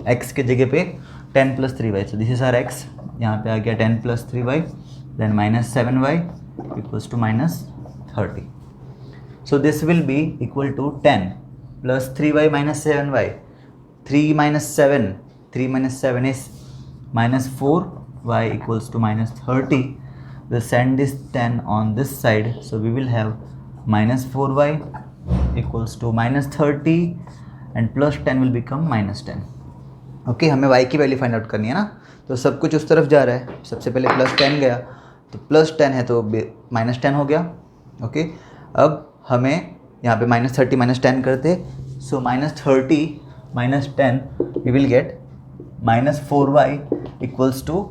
x के जगह पे 10 plus 3y. So this is our x. यहाँ पे आ गया 10 plus 3y. Then minus 7y equals to minus 30. So this will be equal to 10 plus 3y minus 7y. 3 minus 7. 3 minus 7 is minus 4y equals to minus 30. We'll send this 10 on this side. So we will have minus 4y equals to minus 30 and plus 10 will become minus 10. Okay, हमें y की value find out करनी है ना, तो सब कुछ उस तरफ जा रहा है. सबसे पहले प्लस 10 गया, तो प्लस 10 है तो माइनस 10 हो गया. ओके, अब हमें यहाँ पे माइनस 30 माइनस 10 करते, so minus 30 minus 10 we will get minus 4y equals to,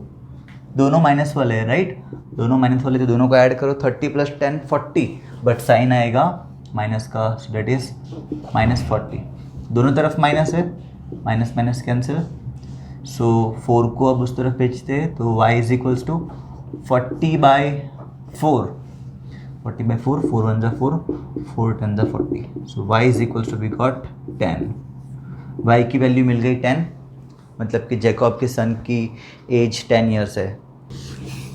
दोनों माइनस वाले हैं राइट, दोनों माइनस वाले, तो दोनों को ऐड करो, 30 प्लस 10 40, बट साइन आएगा माइनस का, सो दैट इज माइनस 40. दोनों तरफ माइनस है, माइनस माइनस कैंसिल, सो 4 को अब उस तरफ भेजते हैं, तो y इज इक्वल्स टू 40/4, 40/4, 4 1 जा 4, 4 10 जा 40, सो y is equals to we got 10. y की वैल्यू मिल गई 10, मतलब कि जैकब के सन की एज 10 ईयर्स है.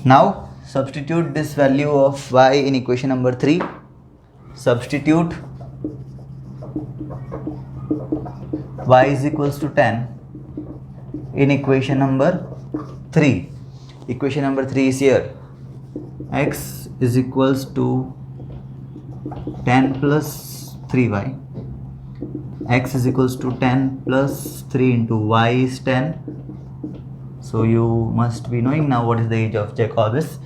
Now substitute this value of y in equation number 3. Substitute y is equals to 10 in equation number 3. Equation number 3 is here. X is equals to 10 plus 3y x is equals to 10 plus 3 into y is 10. So you must be knowing now what is the age of Jacob is.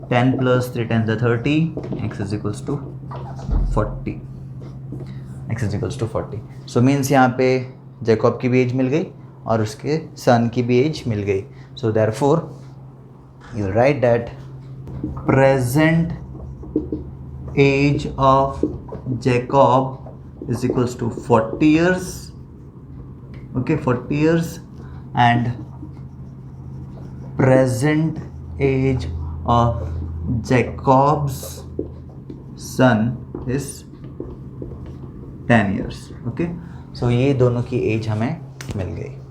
10 plus 3 10 the 30, x is equals to 40. x is equals to 40. So means यहाँ पे Jacob की भी as मिल गई और उसके सन की भी as मिल गई. So therefore you will write that present age of Jacob is equals to 40 years. Okay, 40 years, and present age of Jacob's son is 10 years. Okay, so ये दोनों की एज हमें मिल गई.